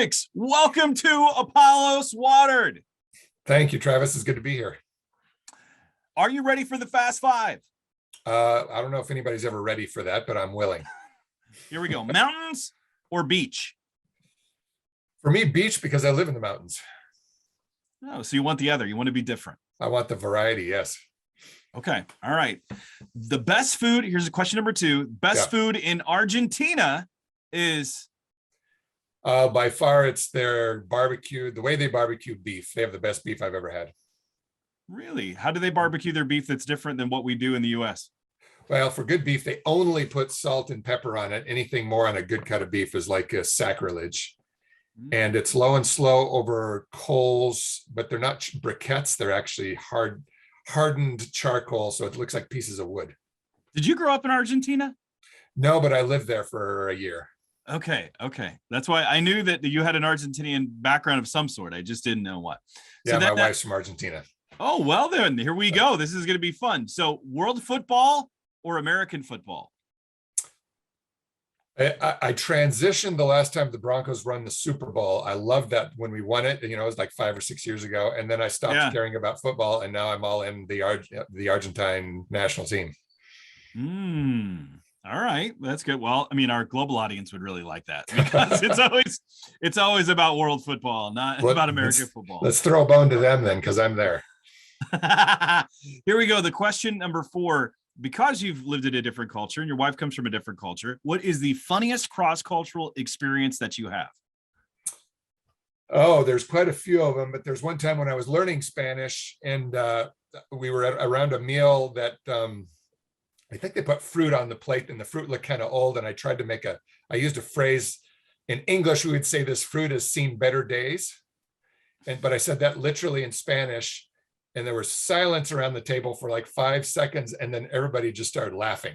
Hendricks, welcome to Apollos Watered. Thank you, Travis. It's good to be here. Are you ready for the Fast Five? I don't know if anybody's ever ready for that, but I'm willing. Here we go. Mountains or beach? For me, beach, because I live in the mountains. Oh, so you want the other. You want to be different. I want the variety, yes. Okay. All right. The best food, here's question number 2. Best food in Argentina is? By far, it's their barbecue. The way they barbecue beef. They have the best beef I've ever had. Really? How do they barbecue their beef that's different than what we do in the U.S.? Well, for good beef, they only put salt and pepper on it. Anything more on a good cut of beef is like a sacrilege. And it's low and slow over coals, but they're not briquettes. They're actually hardened charcoal. So it looks like pieces of wood. Did you grow up in Argentina? No, but I lived there for a year. Okay. That's why I knew that you had an Argentinian background of some sort. I just didn't know what. Yeah, my wife's from Argentina. Oh, well then, here we go. This is going to be fun. So world football or American football? I transitioned the last time the Broncos won the Super Bowl. I loved that when we won it. It was like 5 or 6 years ago. And then I stopped caring about football. And now I'm all in the Argentine national team. All right, that's good. Well, I mean, our global audience would really like that because it's always about world football, not about American football. Let's throw a bone to them then, because I'm there. Here we go. The question number 4, because you've lived in a different culture and your wife comes from a different culture, what is the funniest cross-cultural experience that you have? Oh, there's quite a few of them, but there's one time when I was learning Spanish and we were around a meal that I think they put fruit on the plate and the fruit looked kind of old. And I tried to I used a phrase in English. We would say this fruit has seen better days. But I said that literally in Spanish. And there was silence around the table for like 5 seconds. And then everybody just started laughing.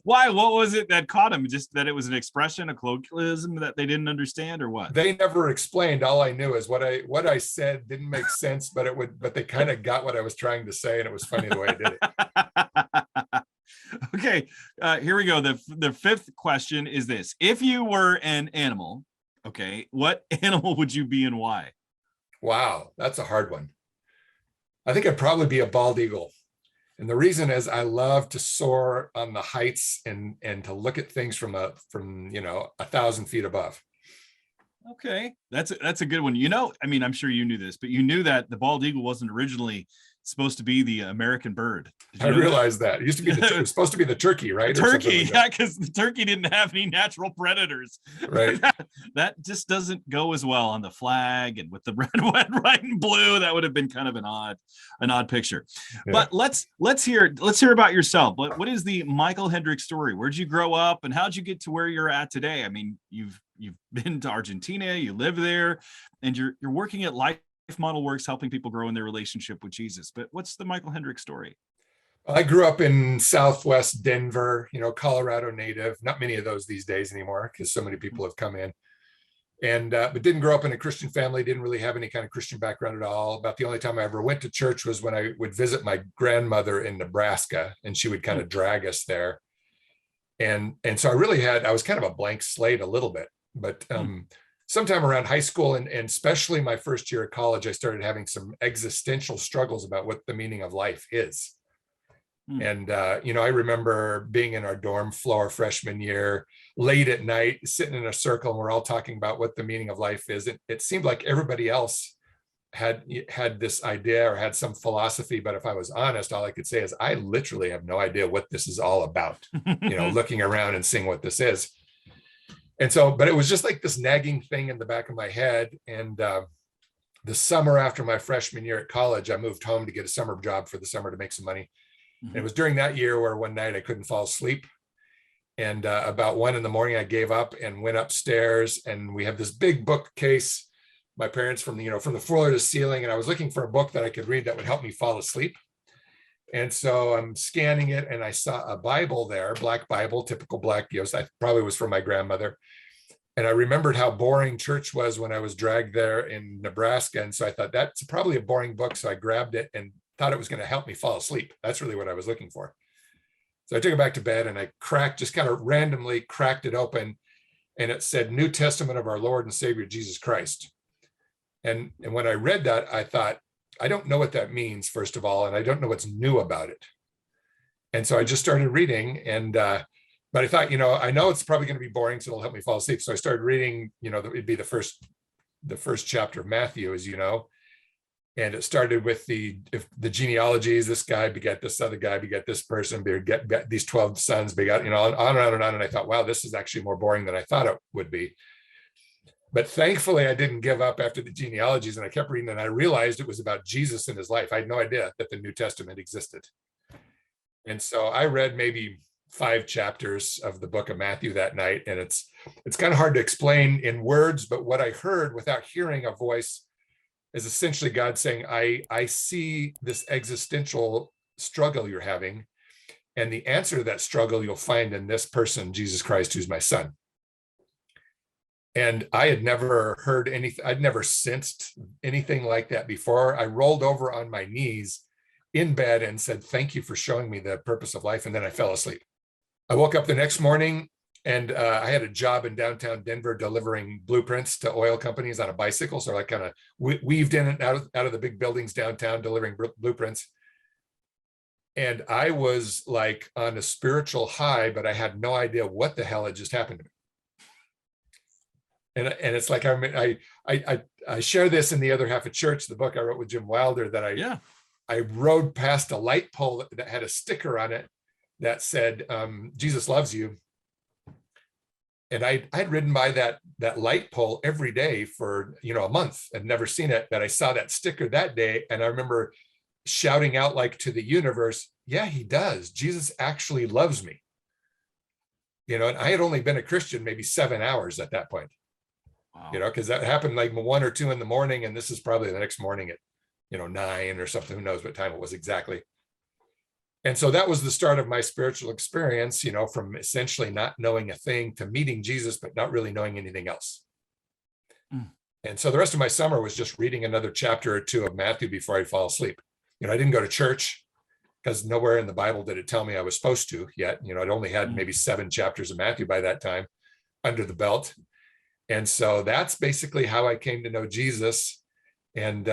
Why? What was it that caught him? Just that it was an expression, a colloquialism that they didn't understand, or what? They never explained. All I knew is what I said didn't make sense, but they kind of got what I was trying to say. And it was funny the way I did it. Okay. Here we go. The 5th question is this. If you were an animal, okay, what animal would you be and why? Wow. That's a hard one. I think I'd probably be a bald eagle. And the reason is I love to soar on the heights and to look at things from 1,000 feet above. Okay. That's a good one. I mean, I'm sure you knew this, but you knew that the bald eagle wasn't originally supposed to be the American bird. I realized that. It used to be it was supposed to be the turkey, right? Turkey, yeah, because the turkey didn't have any natural predators. Right. That just doesn't go as well on the flag and with the red, white, and blue. That would have been kind of an odd picture. Yeah. But let's hear about yourself. What is the Michel Hendricks story? Where'd you grow up and how'd you get to where you're at today? I mean, you've been to Argentina, you live there, and you're working at Life Model Works, helping people grow in their relationship with Jesus. But what's the Michel Hendricks story? I grew up in Southwest Denver, Colorado native. Not many of those these days anymore because so many people have come in. And but didn't grow up in a Christian family. Didn't really have any kind of Christian background at all. About the only time I ever went to church was when I would visit my grandmother in Nebraska, and she would kind of drag us there. And so I was kind of a blank slate a little bit, but sometime around high school and especially my first year of college, I started having some existential struggles about what the meaning of life is. And, I remember being in our dorm floor freshman year, late at night, sitting in a circle, and we're all talking about what the meaning of life is. It seemed like everybody else had this idea or had some philosophy. But if I was honest, all I could say is I literally have no idea what this is all about, looking around and seeing what this is. And so, but it was just like this nagging thing in the back of my head. And the summer after my freshman year at college, I moved home to get a summer job for the summer to make some money. And it was during that year where one night I couldn't fall asleep. And about 1 a.m, I gave up and went upstairs. And we have this big bookcase, my parents from the floor to the ceiling. And I was looking for a book that I could read that would help me fall asleep. And so I'm scanning it and I saw a Bible there, Black Bible, typical Black, I probably was from my grandmother. And I remembered how boring church was when I was dragged there in Nebraska. And so I thought that's probably a boring book. So I grabbed it and thought it was going to help me fall asleep. That's really what I was looking for. So I took it back to bed and I just kind of randomly cracked it open. and it said New Testament of our Lord and Savior Jesus Christ. And when I read that, I thought, I don't know what that means, first of all, and I don't know what's new about it. And so I just started reading, and but I thought, I know it's probably going to be boring, so it'll help me fall asleep. So I started reading, it'd be the first chapter of Matthew, as you know. And it started with the genealogies. This guy begat this other guy, begat this person, begat these 12 sons, begat, on and on and on. And I thought, wow, this is actually more boring than I thought it would be. But thankfully, I didn't give up after the genealogies, and I kept reading, and I realized it was about Jesus and his life. I had no idea that the New Testament existed. And so I read maybe 5 chapters of the book of Matthew that night, and it's kind of hard to explain in words, but what I heard without hearing a voice is essentially God saying, I see this existential struggle you're having, and the answer to that struggle you'll find in this person, Jesus Christ, who's my son. And I had never heard anything, I'd never sensed anything like that before. I rolled over on my knees in bed and said, thank you for showing me the purpose of life. And then I fell asleep. I woke up the next morning, and I had a job in downtown Denver delivering blueprints to oil companies on a bicycle. So I kind of weaved in and out of the big buildings downtown delivering blueprints. And I was like on a spiritual high, but I had no idea what the hell had just happened to me. And it's like, I share this in the other half of church, the book I wrote with Jim Wilder, that I rode past a light pole that had a sticker on it that said, Jesus loves you. And I'd ridden by that light pole every day for, a month and never seen it. But I saw that sticker that day. And I remember shouting out like to the universe, yeah, he does. Jesus actually loves me. And I had only been a Christian maybe 7 hours at that point. Wow. Because that happened like 1 or 2 in the morning. And this is probably the next morning at, 9 or something. Who knows what time it was exactly. And so that was the start of my spiritual experience, from essentially not knowing a thing to meeting Jesus, but not really knowing anything else. Mm. And so the rest of my summer was just reading another chapter or 2 of Matthew before I'd fall asleep. I didn't go to church because nowhere in the Bible did it tell me I was supposed to yet. I'd only had maybe 7 chapters of Matthew by that time under the belt. And so that's basically how I came to know Jesus. And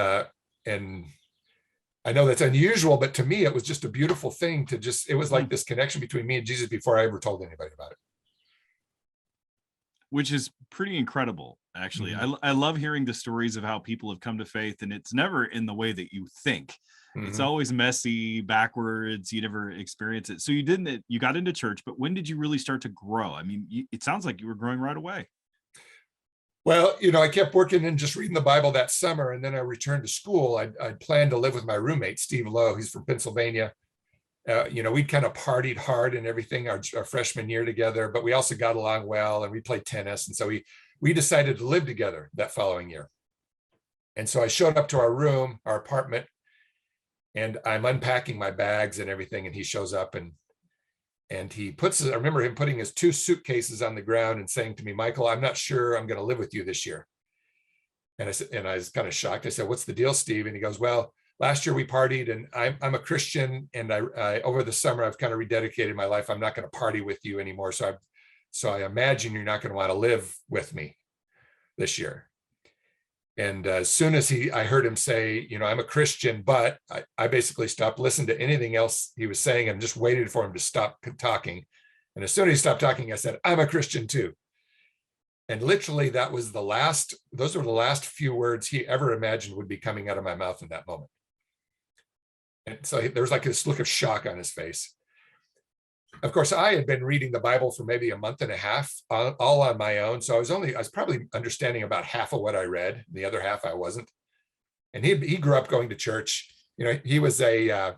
I know that's unusual, but to me, it was just a beautiful thing it was like this connection between me and Jesus before I ever told anybody about it. Which is pretty incredible, actually. Mm-hmm. I love hearing the stories of how people have come to faith, and it's never in the way that you think. Mm-hmm. It's always messy, backwards. You never experience it. So you got into church, but when did you really start to grow? I mean, it sounds like you were growing right away. Well, I kept working and just reading the Bible that summer. And then I returned to school. I'd planned to live with my roommate, Steve Lowe. He's from Pennsylvania. We'd kind of partied hard and everything our freshman year together, but we also got along well, and we played tennis. And so we decided to live together that following year. And so I showed up to our apartment, and I'm unpacking my bags and everything. And he shows up and he I remember him putting his 2 suitcases on the ground and saying to me, Michael, I'm not sure I'm going to live with you this year. And I was kind of shocked. I said, what's the deal, Steve? And he goes, well, last year we partied, and I'm a Christian. And I over the summer, I've kind of rededicated my life. I'm not going to party with you anymore. So I imagine you're not going to want to live with me this year. And as soon as I heard him say, I'm a Christian, but I basically stopped listening to anything else he was saying and just waited for him to stop talking. And as soon as he stopped talking, I said, I'm a Christian too. And literally those were the last few words he ever imagined would be coming out of my mouth in that moment. And so there was like this look of shock on his face. Of course, I had been reading the Bible for maybe a month and a half, all on my own. So I was probably understanding about half of what I read. The other half I wasn't. And he grew up going to church. He was a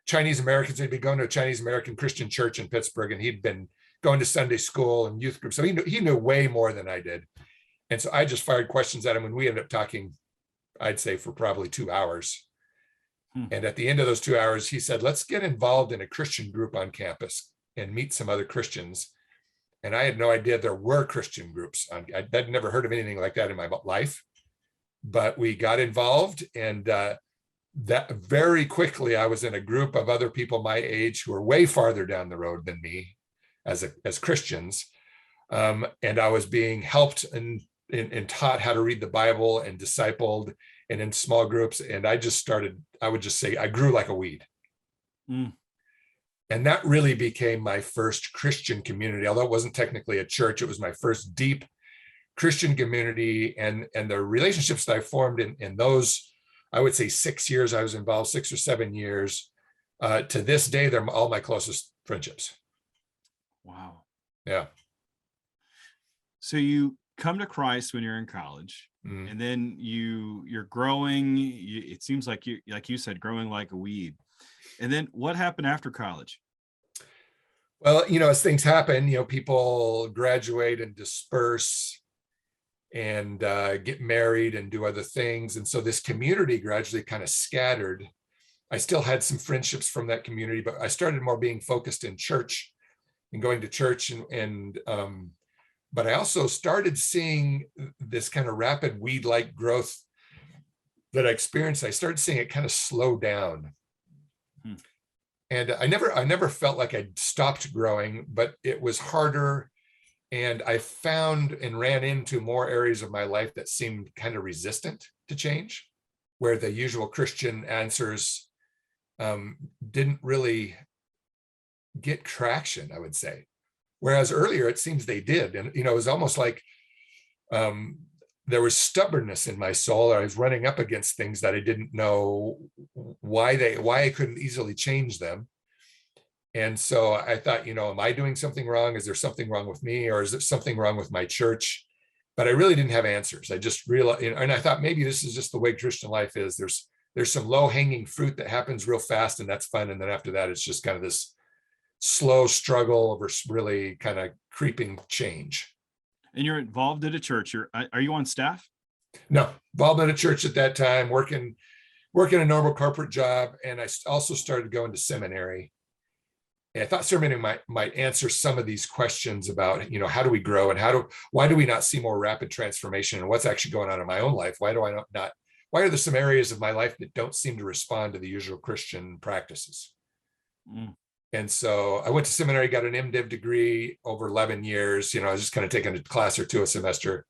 Chinese American. So he'd been going to a Chinese American Christian church in Pittsburgh, and he'd been going to Sunday school and youth group. So he knew way more than I did. And so I just fired questions at him, and we ended up talking, I'd say, for probably 2 hours. And at the end of those 2 hours, he said, let's get involved in a Christian group on campus and meet some other Christians. And I had no idea there were Christian groups. I'd never heard of anything like that in my life. But we got involved, and that very quickly, I was in a group of other people my age who were way farther down the road than me as Christians. And I was being helped and taught how to read the Bible and discipled and in small groups. And I would just say I grew like a weed. Mm. And that really became my first Christian community. Although it wasn't technically a church, it was my first deep Christian community. And the relationships that I formed in those, I would say 6 years I was involved, 6 or 7 years. To this day, they're all my closest friendships. Wow. Yeah. So you come to Christ when you're in college, and then you're growing. It seems like you said, growing like a weed. And then what happened after college? Well, as things happen, people graduate and disperse and get married and do other things. And so this community gradually kind of scattered. I still had some friendships from that community, but I started more being focused in church and going to church. But I also started seeing this kind of rapid weed-like growth that I experienced. I started seeing it kind of slow down. And I never felt like I'd stopped growing, but it was harder. And I found and ran into more areas of my life that seemed kind of resistant to change, where the usual Christian answers didn't really get traction, I would say. Whereas earlier, it seems they did. And, it was almost like there was stubbornness in my soul. I was running up against things that I didn't know why I couldn't easily change them. And so I thought, am I doing something wrong? Is there something wrong with me? Or is there something wrong with my church? But I really didn't have answers. I just realized, and I thought maybe this is just the way Christian life is. There's some low hanging fruit that happens real fast, and that's fun. And then after that, it's just kind of this slow struggle over really kind of creeping change. And you're involved at a church. Are you on staff? No, involved at a church at that time, working a normal corporate job. And I also started going to seminary. And I thought seminary might answer some of these questions about, how do we grow and why do we not see more rapid transformation, and what's actually going on in my own life? Why are there some areas of my life that don't seem to respond to the usual Christian practices? And so I went to seminary, got an MDiv degree over 11 years. I was just kind of taking a class or two a semester.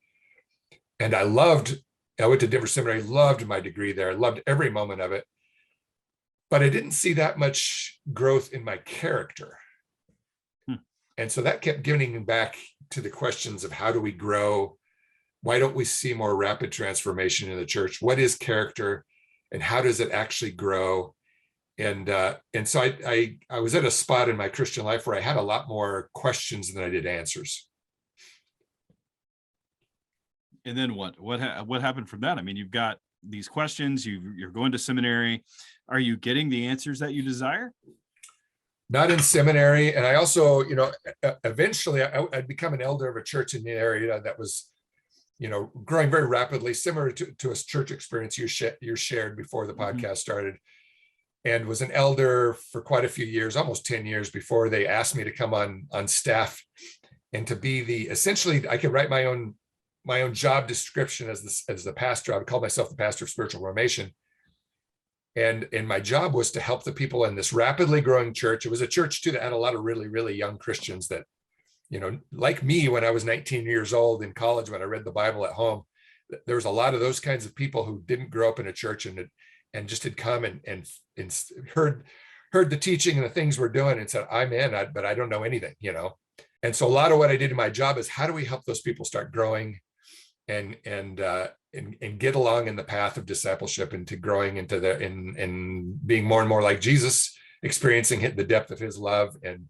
And I went to Denver Seminary, loved my degree there, loved every moment of it. But I didn't see that much growth in my character. And so that kept getting me back to the questions of how do we grow? Why don't we see more rapid transformation in the church? What is character, and how does it actually grow? And so I was at a spot in my Christian life where I had a lot more questions than I did answers. And then what happened from that? I mean, you've got these questions, you're going to seminary. Are you getting the answers that you desire? Not in seminary. And I also, eventually I'd become an elder of a church in the area that was, growing very rapidly, similar to a church experience you shared before the podcast started. And was an elder for quite a few years, almost 10 years, before they asked me to come on staff and to be essentially I could write my own job description as the pastor. I would call myself the pastor of spiritual formation. And my job was to help the people in this rapidly growing church. It was a church too that had a lot of really, really young Christians that, like me, when I was 19 years old in college, when I read the Bible at home, there was a lot of those kinds of people who didn't grow up in a church and just had come and heard the teaching and the things we're doing and said, I'm in, but I don't know anything, And so a lot of what I did in my job is how do we help those people start growing and get along in the path of discipleship into growing into and being more and more like Jesus, experiencing the depth of his love and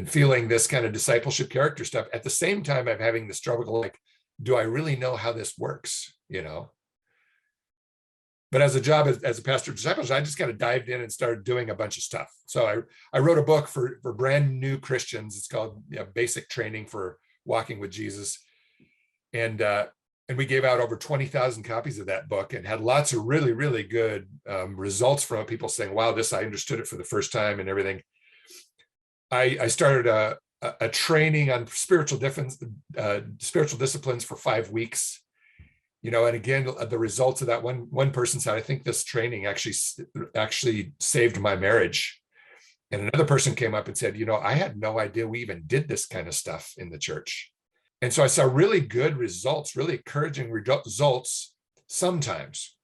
feeling this kind of discipleship character stuff. At the same time, I'm having the struggle, like, do I really know how this works? But as a job as a pastor of disciples, I just kind of dived in and started doing a bunch of stuff. So I wrote a book for brand new Christians. It's called Basic Training for Walking with Jesus. And we gave out over 20,000 copies of that book and had lots of really, really good results from it. People saying, wow, I understood it for the first time and everything. I started a training on spiritual disciplines for 5 weeks. And again, the results of that, one person said, I think this training actually saved my marriage. And another person came up and said, I had no idea we even did this kind of stuff in the church. And so I saw really good results, really encouraging results sometimes.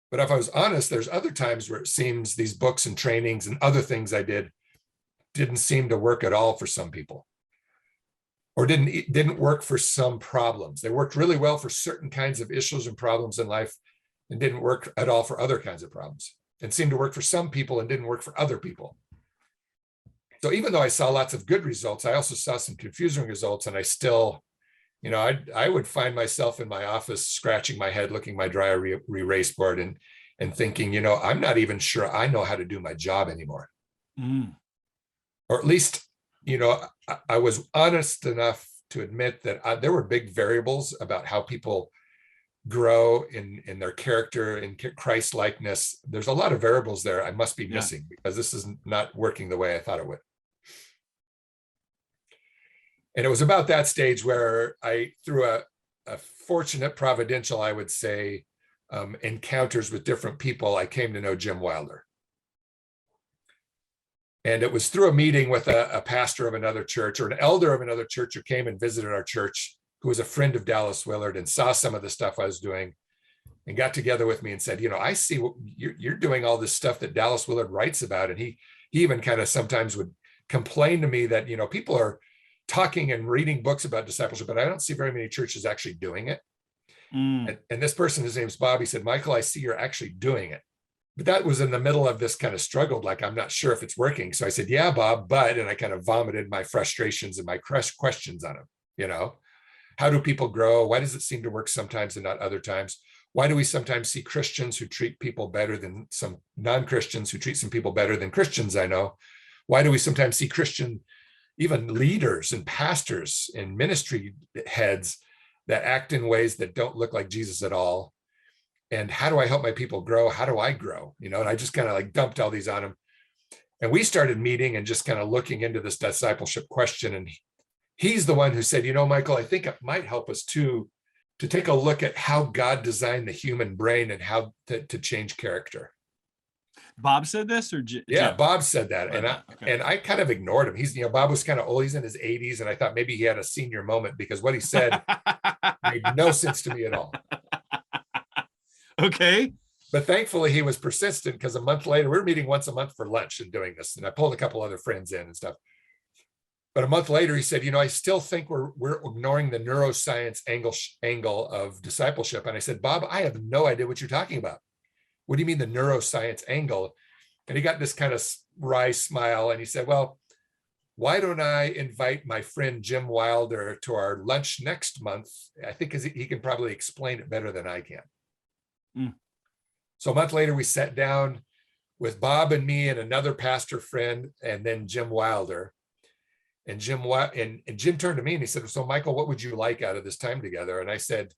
But if I was honest, there's other times where it seems these books and trainings and other things I didn't seem to work at all for some people, or didn't work for some problems. They worked really well for certain kinds of issues and problems in life, and didn't work at all for other kinds of problems, and seemed to work for some people and didn't work for other people. So even though I saw lots of good results, I also saw some confusing results, and I still, I would find myself in my office scratching my head, looking at my dry erase board, and thinking, I'm not even sure I know how to do my job anymore. Or at least, I was honest enough to admit that there were big variables about how people grow in their character, in Christ likeness. There's a lot of variables there I must be missing, because this is not working the way I thought it would. And it was about that stage where I, through a fortunate providential, I would say, encounters with different people, I came to know Jim Wilder. And it was through a meeting with a pastor of another church, or an elder of another church, who came and visited our church, who was a friend of Dallas Willard and saw some of the stuff I was doing, and got together with me and said, I see what you're doing, all this stuff that Dallas Willard writes about. And he even kind of sometimes would complain to me that, people are talking and reading books about discipleship, but I don't see very many churches actually doing it. And this person, his name's Bob, he said, Michael, I see you're actually doing it. But that was in the middle of this kind of struggle, like, I'm not sure if it's working. So I said, yeah, Bob, but, and I kind of vomited my frustrations and my questions on him. How do people grow? Why does it seem to work sometimes and not other times? Why do we sometimes see Christians who treat people better than some non-Christians who treat some people better than Christians I know? Why do we sometimes see Christian, even leaders and pastors and ministry heads, that act in ways that don't look like Jesus at all? And how do I help my people grow? How do I grow? And I just kind of like dumped all these on him. And we started meeting and just kind of looking into this discipleship question. And he's the one who said, Michael, I think it might help us to take a look at how God designed the human brain and how to change character. Bob said this, or yeah, Jim? Bob said that. And I kind of ignored him. He's, Bob was kind of old. He's in his 80s. And I thought maybe he had a senior moment, because what he said made no sense to me at all. Okay. But thankfully he was persistent, because a month later, we were meeting once a month for lunch and doing this. And I pulled a couple other friends in and stuff. But a month later, he said, I still think we're ignoring the neuroscience angle of discipleship. And I said, Bob, I have no idea what you're talking about. What do you mean the neuroscience angle? And he got this kind of wry smile. And he said, well, why don't I invite my friend Jim Wilder to our lunch next month? I think he can probably explain it better than I can. So a month later, we sat down with Bob and me and another pastor friend, and then Jim Wilder. And Jim turned to me and he said, so Michael, what would you like out of this time together? And I said,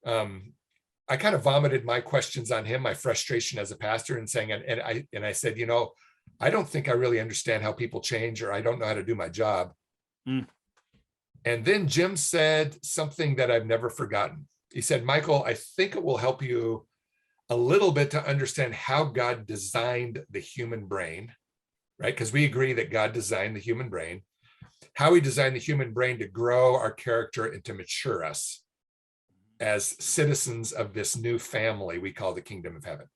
I kind of vomited my questions on him, my frustration as a pastor, and saying, and I said, I don't think I really understand how people change, or I don't know how to do my job. And then Jim said something that I've never forgotten. He said, Michael, I think it will help you a little bit to understand how God designed the human brain, right? Because we agree that God designed the human brain, how he designed the human brain to grow our character and to mature us as citizens of this new family we call the kingdom of heaven.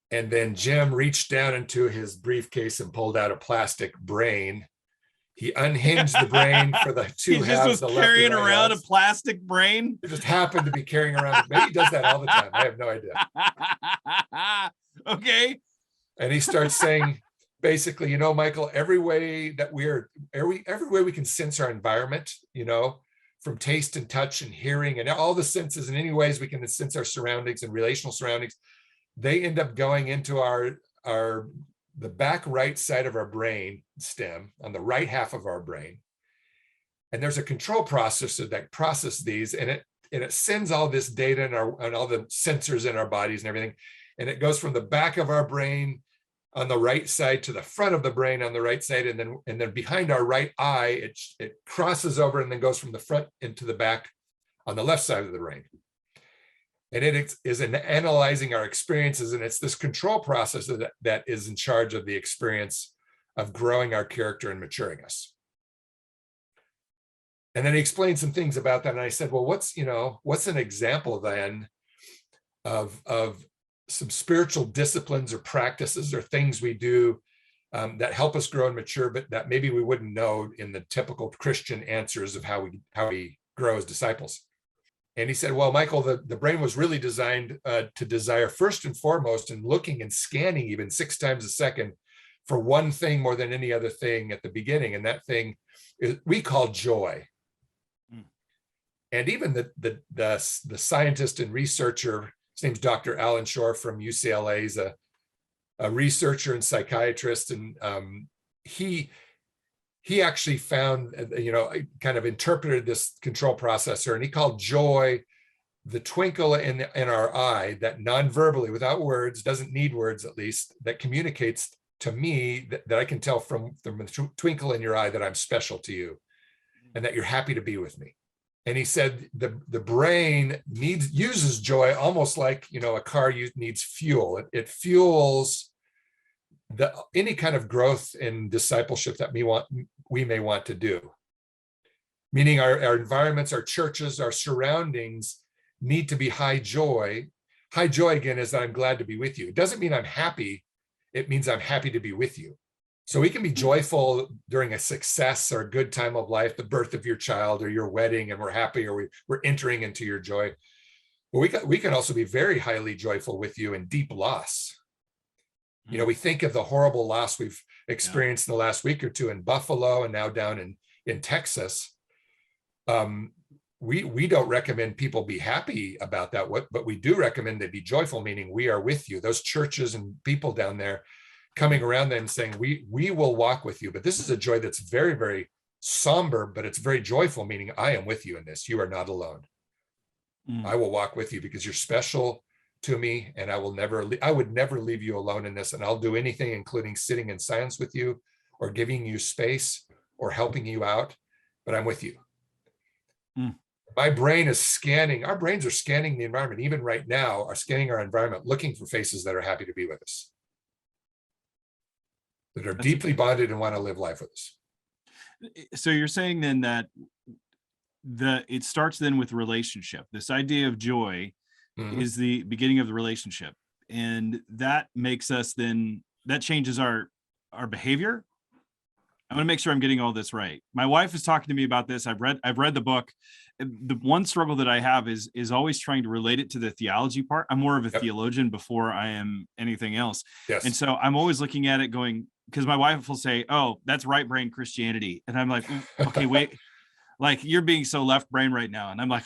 And then Jim reached down into his briefcase and pulled out a plastic brain. He unhinged the brain for the two halves. He just was carrying around a plastic brain. He just happened to be carrying around. Maybe he does that all the time. I have no idea. Okay. And he starts saying, basically, Michael, every way we can sense our environment, from taste and touch and hearing and all the senses, and any ways we can sense our surroundings and relational surroundings, they end up going into the back right side of our brain stem, on the right half of our brain. And there's a control processor that processes these, and it sends all this data and all the sensors in our bodies and everything. And it goes from the back of our brain on the right side to the front of the brain on the right side. And then behind our right eye, it crosses over and then goes from the front into the back on the left side of the brain. And it is in analyzing our experiences. And it's this control process that is in charge of the experience of growing our character and maturing us. And then he explained some things about that. And I said, well, what's an example then of some spiritual disciplines or practices or things we do that help us grow and mature, but that maybe we wouldn't know in the typical Christian answers of how we grow as disciples. And he said, well, Michael, the brain was really designed to desire first and foremost, and looking and scanning even 6 times a second for one thing more than any other thing at the beginning. And that thing we call joy. And even the scientist and researcher, his name's Dr. Alan Shore from UCLA, is a researcher and psychiatrist. And he actually found, kind of interpreted this control processor, and he called joy the twinkle in our eye that non-verbally, without words, doesn't need words at least, that communicates to me that I can tell from the twinkle in your eye that I'm special to you and that you're happy to be with me. And he said the brain uses joy almost like, a car needs fuel. It fuels any kind of growth in discipleship that we may want to do. Meaning our environments, our churches, our surroundings need to be high joy. High joy, again, is that I'm glad to be with you. It doesn't mean I'm happy. It means I'm happy to be with you. So we can be joyful during a success or a good time of life, the birth of your child or your wedding, and we're happy, or we're entering into your joy. But we can also be very highly joyful with you in deep loss. We think of the horrible loss we've experienced in the last week or two in Buffalo and now down in Texas. We don't recommend people be happy about that, but we do recommend they be joyful, meaning we are with you. Those churches and people down there coming around them saying, we will walk with you. But this is a joy that's very, very somber, but it's very joyful, meaning I am with you in this. You are not alone. I will walk with you because you're special to me, and I would never leave you alone in this. And I'll do anything, including sitting in silence with you or giving you space or helping you out, but I'm with you. My brain is scanning. Our brains are scanning the environment, even right now, are scanning our environment, looking for faces that are happy to be with us, that are deeply bonded and want to live life with us. So you're saying then that it starts then with relationship. This idea of joy is the beginning of the relationship. And that makes us then, that changes our behavior. I want to make sure I'm getting all this right. My wife is talking to me about this. I've read the book. The one struggle that I have is always trying to relate it to the theology part. I'm more of a theologian before I am anything else. Yes. And so I'm always looking at it going, because my wife will say, oh, that's right brain Christianity. And I'm like, okay, wait, like you're being so left brain right now. And I'm like,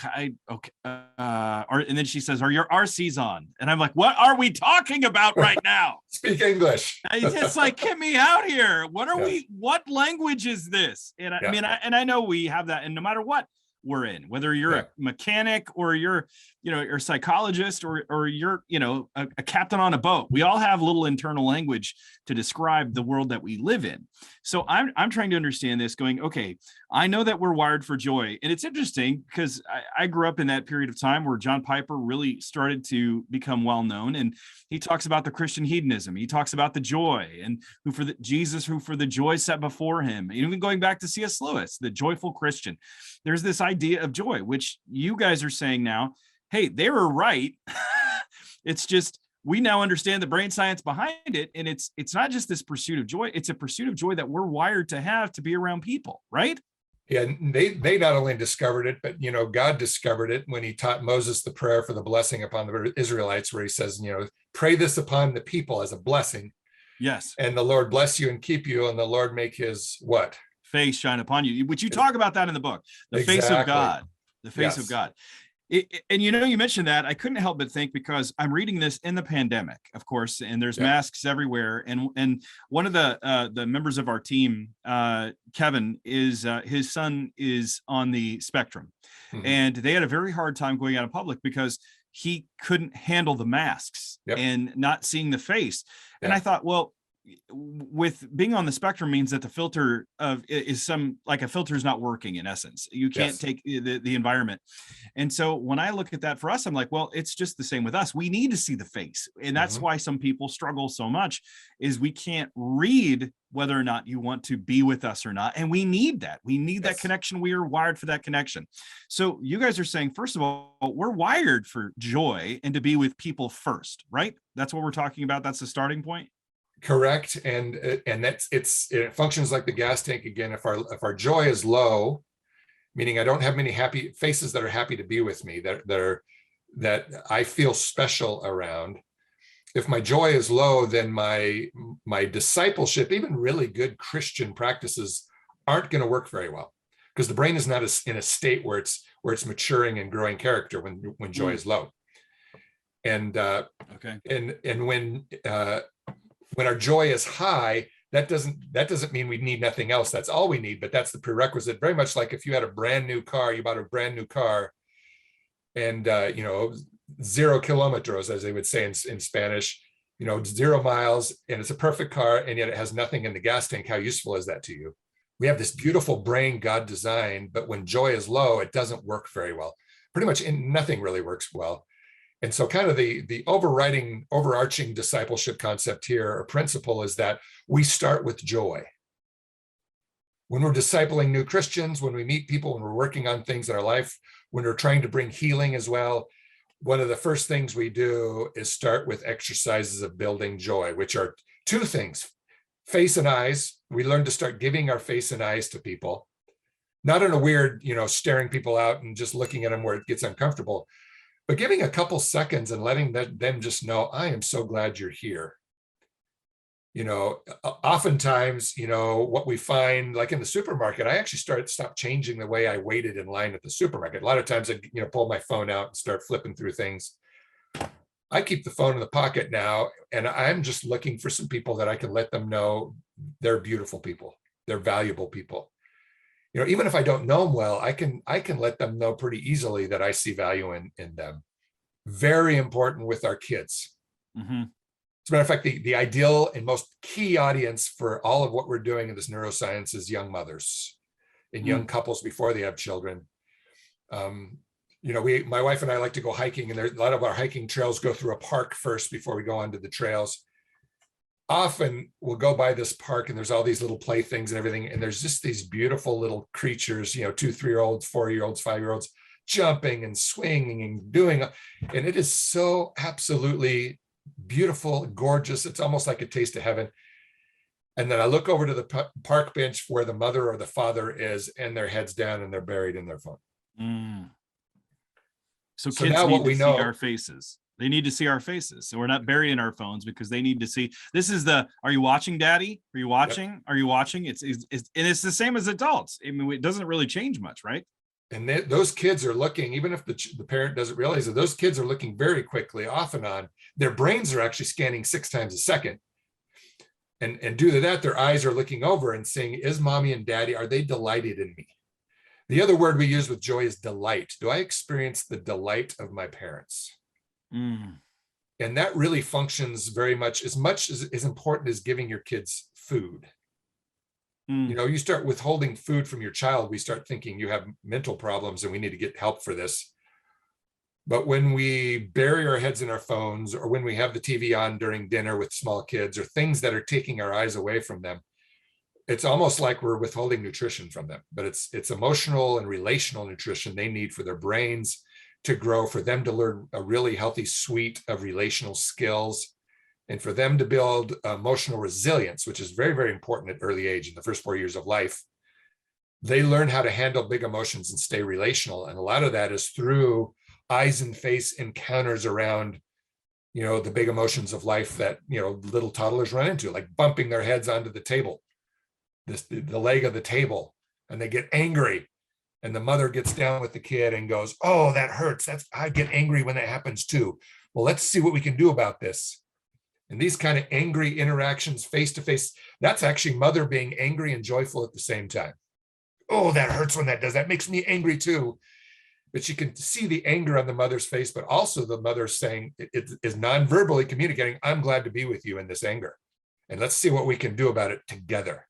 okay. And then she says, are your RCs on? And I'm like, what are we talking about right now? Speak English. It's like, get me out here. What language is this? And I mean, I know we have that, and no matter what we're in, whether you're a mechanic or you're a psychologist or you're a captain on a boat, we all have little internal language to describe the world that we live in. So I'm trying to understand this, going, okay, I know that we're wired for joy. And it's interesting because I grew up in that period of time where John Piper really started to become well known, and he talks about the Christian hedonism. He talks about the joy, and Jesus who for the joy set before him, even going back to C.S. Lewis, the joyful Christian. There's this idea of joy, which you guys are saying now, hey, they were right. It's just, we now understand the brain science behind it. And it's not just this pursuit of joy. It's a pursuit of joy that we're wired to have to be around people, right? Yeah, they not only discovered it, but God discovered it when he taught Moses the prayer for the blessing upon the Israelites, where he says, pray this upon the people as a blessing. Yes. And the Lord bless you and keep you, and the Lord make his what? Face shine upon you, which you talk about that in the book, the face of God, the face of God. And you mentioned that. I couldn't help but think, because I'm reading this in the pandemic, of course, and there's masks everywhere. And one of the members of our team, Kevin, is his son is on the spectrum, and they had a very hard time going out in public because he couldn't handle the masks and not seeing the face. And I thought, well, with being on the spectrum means that the filter is like a filter is not working in essence. You can't Yes. take the environment. And so when I look at that for us, I'm like, well, it's just the same with us. We need to see the face. And that's why some people struggle so much, is we can't read whether or not you want to be with us or not. And we need that. We need that connection. We are wired for that connection. So you guys are saying, first of all, we're wired for joy and to be with people first, right? That's what we're talking about. That's the starting point. Correct. And it functions like the gas tank again. If our joy is low, meaning I don't have many happy faces that are happy to be with me, that I feel special around. If my joy is low, then my discipleship, even really good Christian practices, aren't going to work very well, because the brain is not in a state where it's maturing and growing character when joy is low. And when our joy is high, that doesn't mean we need nothing else. That's all we need, but that's the prerequisite. Very much like if you had a brand new car, you bought a brand new car, and 0 kilometers, as they would say in Spanish, 0 miles, and it's a perfect car, and yet it has nothing in the gas tank. How useful is that to you? We have this beautiful brain God designed, but when joy is low, it doesn't work very well. Pretty much nothing really works well. And so kind of the overarching discipleship concept here, or principle, is that we start with joy. When we're discipling new Christians, when we meet people, when we're working on things in our life, when we're trying to bring healing as well, one of the first things we do is start with exercises of building joy, which are 2 things: face and eyes. We learn to start giving our face and eyes to people, not in a weird, staring people out and just looking at them where it gets uncomfortable, but giving a couple seconds and letting them just know, I am so glad you're here. Oftentimes, what we find, like in the supermarket, I actually stopped changing the way I waited in line at the supermarket. A lot of times I, pull my phone out and start flipping through things. I keep the phone in the pocket now, and I'm just looking for some people that I can let them know they're beautiful people, they're valuable people. Even if I don't know them well, I can let them know pretty easily that I see value in them. Very important with our kids. Mm-hmm. As a matter of fact, the ideal and most key audience for all of what we're doing in this neuroscience is young mothers and young couples before they have children. My wife and I like to go hiking, and a lot of our hiking trails go through a park first before we go onto the trails. Often we'll go by this park and there's all these little playthings and everything, and there's just these beautiful little creatures, 2, 3-year-olds, 4-year-olds, 5-year-olds, jumping and swinging and doing, and it is so absolutely beautiful, gorgeous. It's almost like a taste of heaven. And then I look over to the park bench where the mother or the father is, and their heads down and they're buried in their phone. So kids now need to see our faces. They need to see our faces. So we're not burying our phones, because they need to see. This is are you watching, Daddy? Are you watching? Yep. Are you watching? It's and it's the same as adults. I mean, it doesn't really change much, right? And those kids are looking, even if the parent doesn't realize it, those kids are looking very quickly, off and on. Their brains are actually scanning 6 times a second. And due to that, their eyes are looking over and saying, is mommy and daddy, are they delighted in me? The other word we use with joy is delight. Do I experience the delight of my parents? And that really functions very much as important as giving your kids food. You start withholding food from your child, we start thinking you have mental problems and we need to get help for this. But when we bury our heads in our phones, or when we have the TV on during dinner with small kids, or things that are taking our eyes away from them, it's almost like we're withholding nutrition from them. But it's emotional and relational nutrition they need for their brains to grow, for them to learn a really healthy suite of relational skills, and for them to build emotional resilience, which is very, very important at early age. In the first 4 years of life, they learn how to handle big emotions and stay relational. And a lot of that is through eyes and face encounters around, the big emotions of life that, little toddlers run into, like bumping their heads onto the table, the leg of the table, and they get angry. And the mother gets down with the kid and goes, oh, that hurts. I get angry when that happens too. Well, let's see what we can do about this. And these kind of angry interactions face to face, that's actually mother being angry and joyful at the same time. Oh, that hurts when that does. That makes me angry too. But you can see the anger on the mother's face, but also the mother saying, it is non-verbally communicating, I'm glad to be with you in this anger. and let's see what we can do about it together.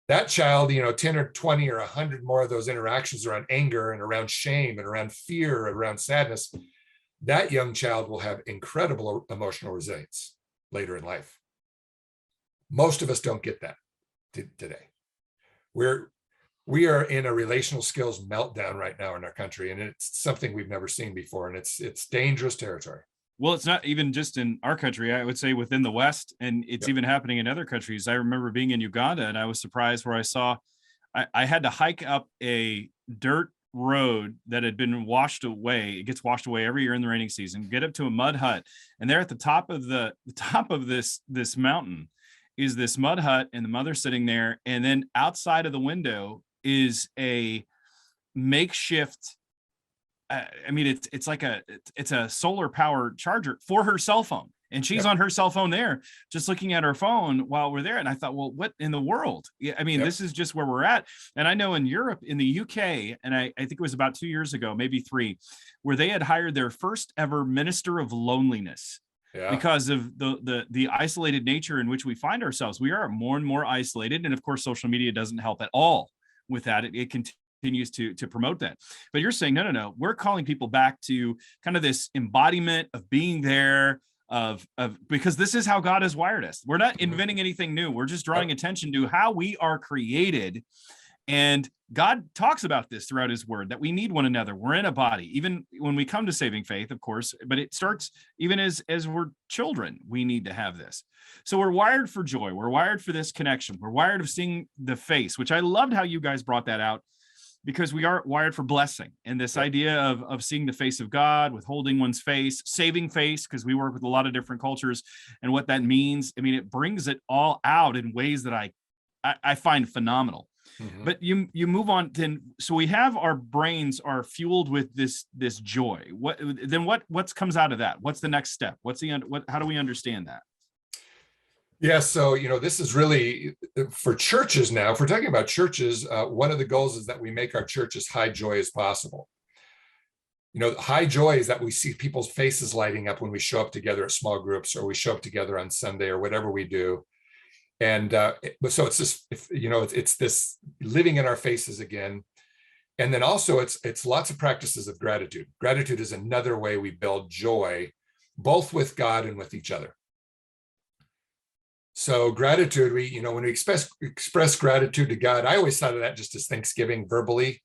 That child, 10 or 20 or 100 more of those interactions around anger and around shame and around fear and around sadness, that young child will have incredible emotional resilience later in life. Most of us don't get that today. We are in a relational skills meltdown right now in our country, and it's something we've never seen before, and it's dangerous territory. Well, it's not even just in our country. I would say within the West, and it's even happening in other countries. I remember being in Uganda, and I was surprised where I saw I had to hike up a dirt road that had been washed away. It gets washed away every year in the rainy season. Get up to a mud hut, and there at the top of the top of this mountain is this mud hut, and the mother sitting there, and then outside of the window is a makeshift. I mean, it's like it's a solar powered charger for her cell phone, and she's on her cell phone there, just looking at her phone while we're there. And I thought, well, what in the world? Yeah, I mean, this is just where we're at. And I know in Europe, in the UK, and I think it was about 2 years ago, maybe 3, where they had hired their first ever minister of loneliness. Because of the isolated nature in which we find ourselves. We are more and more isolated, and of course, social media doesn't help at all with that. It continues to promote that. But you're saying, no, we're calling people back to kind of this embodiment of being there, of because this is how God has wired us. We're not inventing anything new. We're just drawing attention to how we are created. And God talks about this throughout his word, that we need one another. We're in a body, even when we come to saving faith, of course, but it starts even as we're children, we need to have this. So we're wired for joy. We're wired for this connection. We're wired of seeing the face, which I loved how you guys brought that out, because we are wired for blessing, and this idea of seeing the face of God, withholding one's face, saving face, because we work with a lot of different cultures and what that means. I mean, it brings it all out in ways that I find phenomenal. But you move on then. So we have our brains are fueled with this joy. What comes out of that? What's the next step? How do we understand that? Yeah, so this is really for churches now. If we're talking about churches, one of the goals is that we make our church as high joy as possible. High joy is that we see people's faces lighting up when we show up together at small groups, or we show up together on Sunday, or whatever we do. And so it's this, it's this living in our faces again. And then also it's lots of practices of gratitude. Gratitude is another way we build joy, both with God and with each other. So gratitude, when we express gratitude to God, I always thought of that just as Thanksgiving verbally.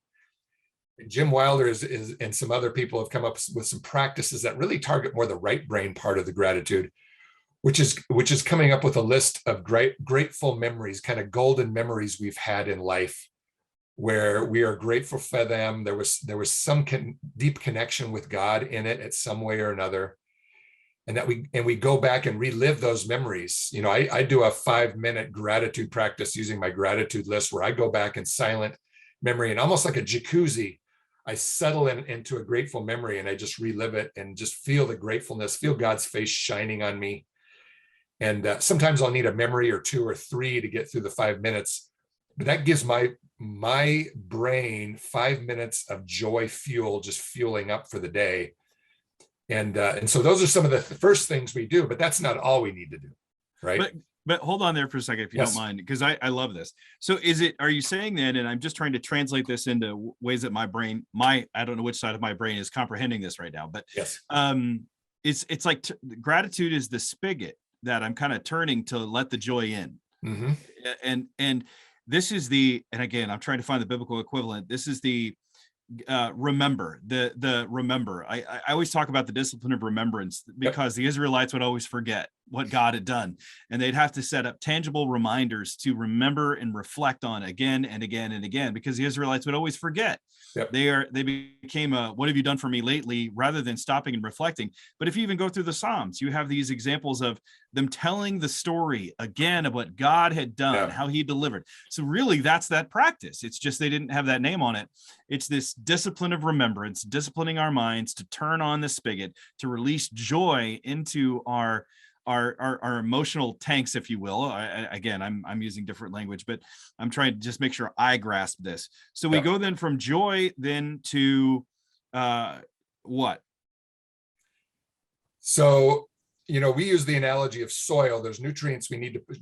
Jim Wilder is and some other people have come up with some practices that really target more the right brain part of the gratitude, which is coming up with a list of grateful memories, kind of golden memories we've had in life, where we are grateful for them. There was some deep connection with God in it at some way or another, and that we go back and relive those memories. I do a 5-minute gratitude practice using my gratitude list, where I go back in silent memory, and almost like a jacuzzi, I settle into a grateful memory, and I just relive it and just feel the gratefulness, feel God's face shining on me. And sometimes I'll need a memory or 2 or 3 to get through the 5 minutes, but that gives my brain 5 minutes of joy fuel, just fueling up for the day. And so those are some of the first things we do, but that's not all we need to do, right? But hold on there for a second, if you don't mind, because I love this. So are you saying then, and I'm just trying to translate this into ways that my brain, I don't know which side of my brain is comprehending this right now, but it's like gratitude is the spigot that I'm kind of turning to let the joy in. And this is and again, I'm trying to find the biblical equivalent. This is the remember. I always talk about the discipline of remembrance, because the Israelites would always forget what God had done, and they'd have to set up tangible reminders to remember and reflect on again and again and again, because the Israelites would always forget. They became what have you done for me lately, rather than stopping and reflecting. But if you even go through the Psalms, you have these examples of them telling the story again of what God had done, how he delivered. So really that's that practice. It's just they didn't have that name on it. It's this discipline of remembrance, disciplining our minds to turn on the spigot, to release joy into our emotional tanks, if you will. I'm using different language, but I'm trying to just make sure I grasp this. So we go then from joy then to what? So, we use the analogy of soil. There's nutrients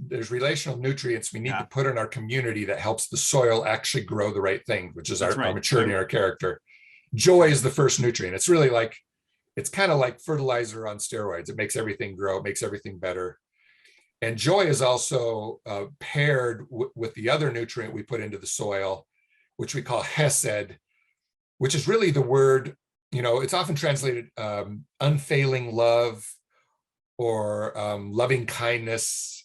there's relational nutrients we need to put in our community that helps the soil actually grow the right thing, which is our maturity, our character. Joy is the first nutrient. It's really it's kind of like fertilizer on steroids. It makes everything grow, it makes everything better. And joy is also paired with the other nutrient we put into the soil, which we call hesed, which is really the word, it's often translated unfailing love or loving kindness.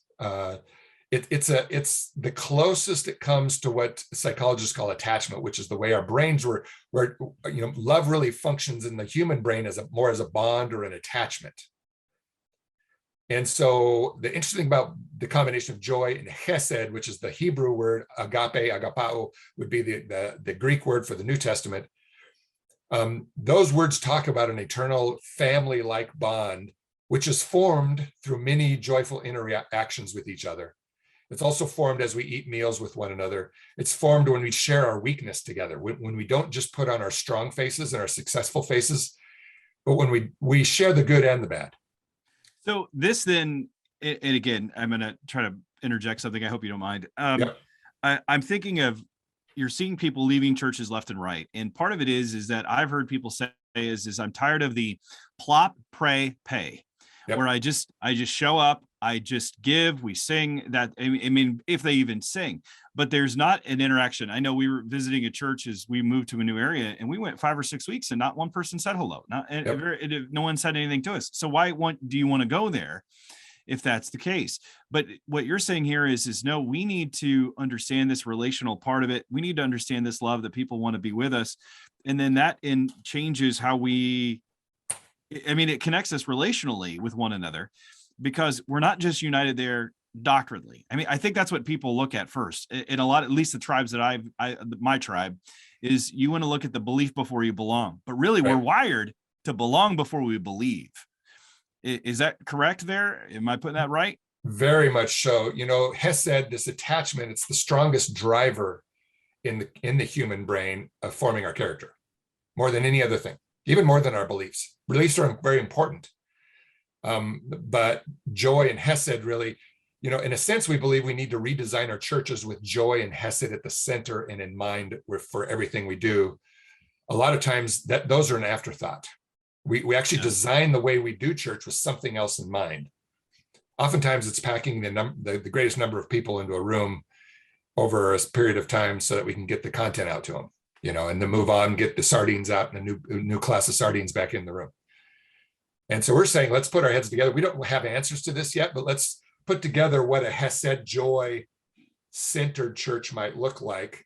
It's the closest it comes to what psychologists call attachment, which is the way our brains where love really functions in the human brain more as a bond or an attachment. And so the interesting thing about the combination of joy and hesed, which is the Hebrew word agape, agapao, would be the Greek word for the New Testament. Those words talk about an eternal family-like bond, which is formed through many joyful interactions with each other. It's also formed as we eat meals with one another. It's formed when we share our weakness together, when we don't just put on our strong faces and our successful faces, but when we share the good and the bad. So this then, and again, I'm going to try to interject something. I hope you don't mind. Yep. I'm thinking of, you're seeing people leaving churches left and right. And part of it is that I've heard people say is I'm tired of the plop, pray, pay, where I just show up, I just give, we sing that. I mean, if they even sing, but there's not an interaction. I know we were visiting a church as we moved to a new area, and we went 5 or 6 weeks and not one person said hello. No one said anything to us. So why do you want to go there if that's the case? But what you're saying here is no, we need to understand this relational part of it. We need to understand this love that people want to be with us. And then that changes how it connects us relationally with one another, because we're not just united there doctrinally. I mean, I think that's what people look at first. In a lot, at least the tribes that my tribe is, you want to look at the belief before you belong, but really we're wired to belong before we believe. Is that correct there? Am I putting that right? Very much so. Hesed, this attachment, it's the strongest driver in the human brain of forming our character, more than any other thing, even more than our beliefs. Beliefs are very important. But joy and hesed really, in a sense, we believe we need to redesign our churches with joy and hesed at the center and in mind for everything we do. A lot of times those are an afterthought. We actually design the way we do church with something else in mind. Oftentimes it's packing the greatest number of people into a room over a period of time so that we can get the content out to them, and then move on, get the sardines out and a new class of sardines back in the room. And so we're saying, let's put our heads together. We don't have answers to this yet, but let's put together what a hesed, joy centered church might look like.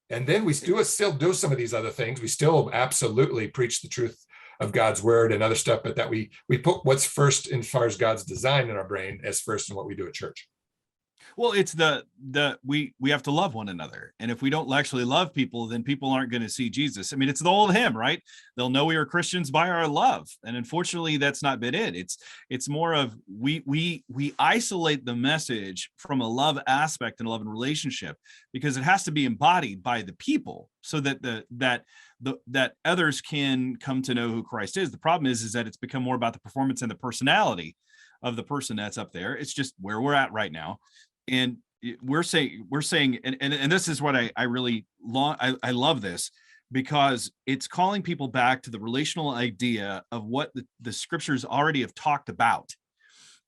And then we still do some of these other things. We still absolutely preach the truth of God's word and other stuff, but that we put what's first in far as God's design in our brain as first in what we do at church. Well, it's we have to love one another. And if we don't actually love people, then people aren't going to see Jesus. I mean, it's the old hymn, right? They'll know we are Christians by our love. And unfortunately, that's not been it. It's more of we isolate the message from a love aspect and love and relationship, because it has to be embodied by the people so that that others can come to know who Christ is. The problem is that it's become more about the performance and the personality of the person that's up there. It's just where we're at right now. And we're saying, and this is what I really I love this, because it's calling people back to the relational idea of what the scriptures already have talked about.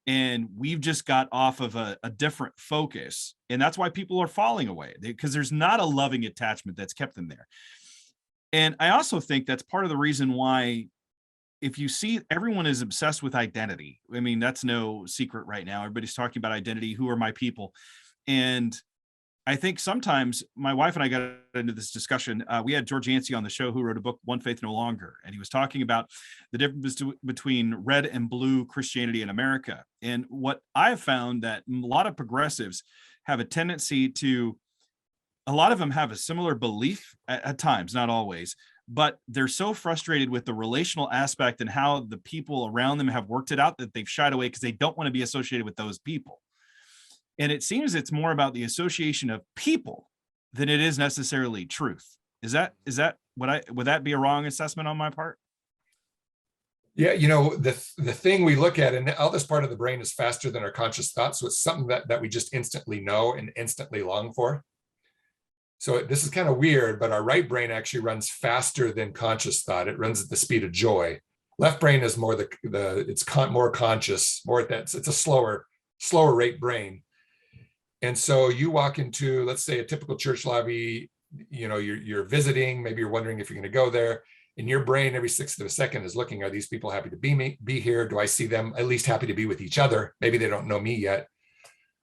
And we've just got off of a different focus. And that's why people are falling away, because there's not a loving attachment that's kept them there. And I also think that's part of the reason why, if you see, everyone is obsessed with identity. I mean, that's no secret right now. Everybody's talking about identity. Who are my people? And I think sometimes my wife and I got into this discussion. We had George Yancey on the show, who wrote a book, One Faith No Longer. And he was talking about the difference between red and blue Christianity in America. And what I've found, that a lot of progressives have a tendency to, a lot of them have a similar belief at times, not always, but they're so frustrated with the relational aspect and how the people around them have worked it out that they've shied away because they don't want to be associated with those people. And it seems it's more about the association of people than it is necessarily truth. Is that would that be a wrong assessment on my part? Yeah, the thing we look at, and all this part of the brain is faster than our conscious thoughts. So it's something that we just instantly know and instantly long for. So this is kind of weird, but our right brain actually runs faster than conscious thought. It runs at the speed of joy. Left brain is more more conscious, more it's a slower rate brain. And so you walk into, let's say, a typical church lobby, you're visiting, maybe you're wondering if you're going to go there. And your brain every sixth of a second is looking, are these people happy to be here? Do I see them at least happy to be with each other? Maybe they don't know me yet.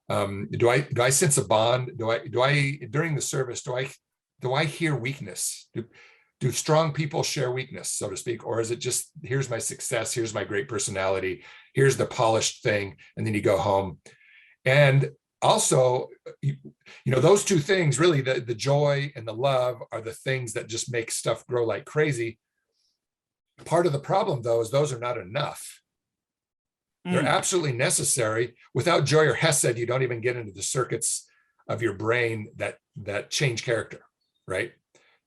Do I sense a bond? Do I during the service, do I hear weakness? Do strong people share weakness, so to speak? Or is it just, here's my success, here's my great personality, here's the polished thing, and then you go home? And also, those two things, really, the joy and the love are the things that just make stuff grow like crazy. Part of the problem, though, is those are not enough. They're absolutely necessary. Without joy or hesed, you don't even get into the circuits of your brain that change character, right?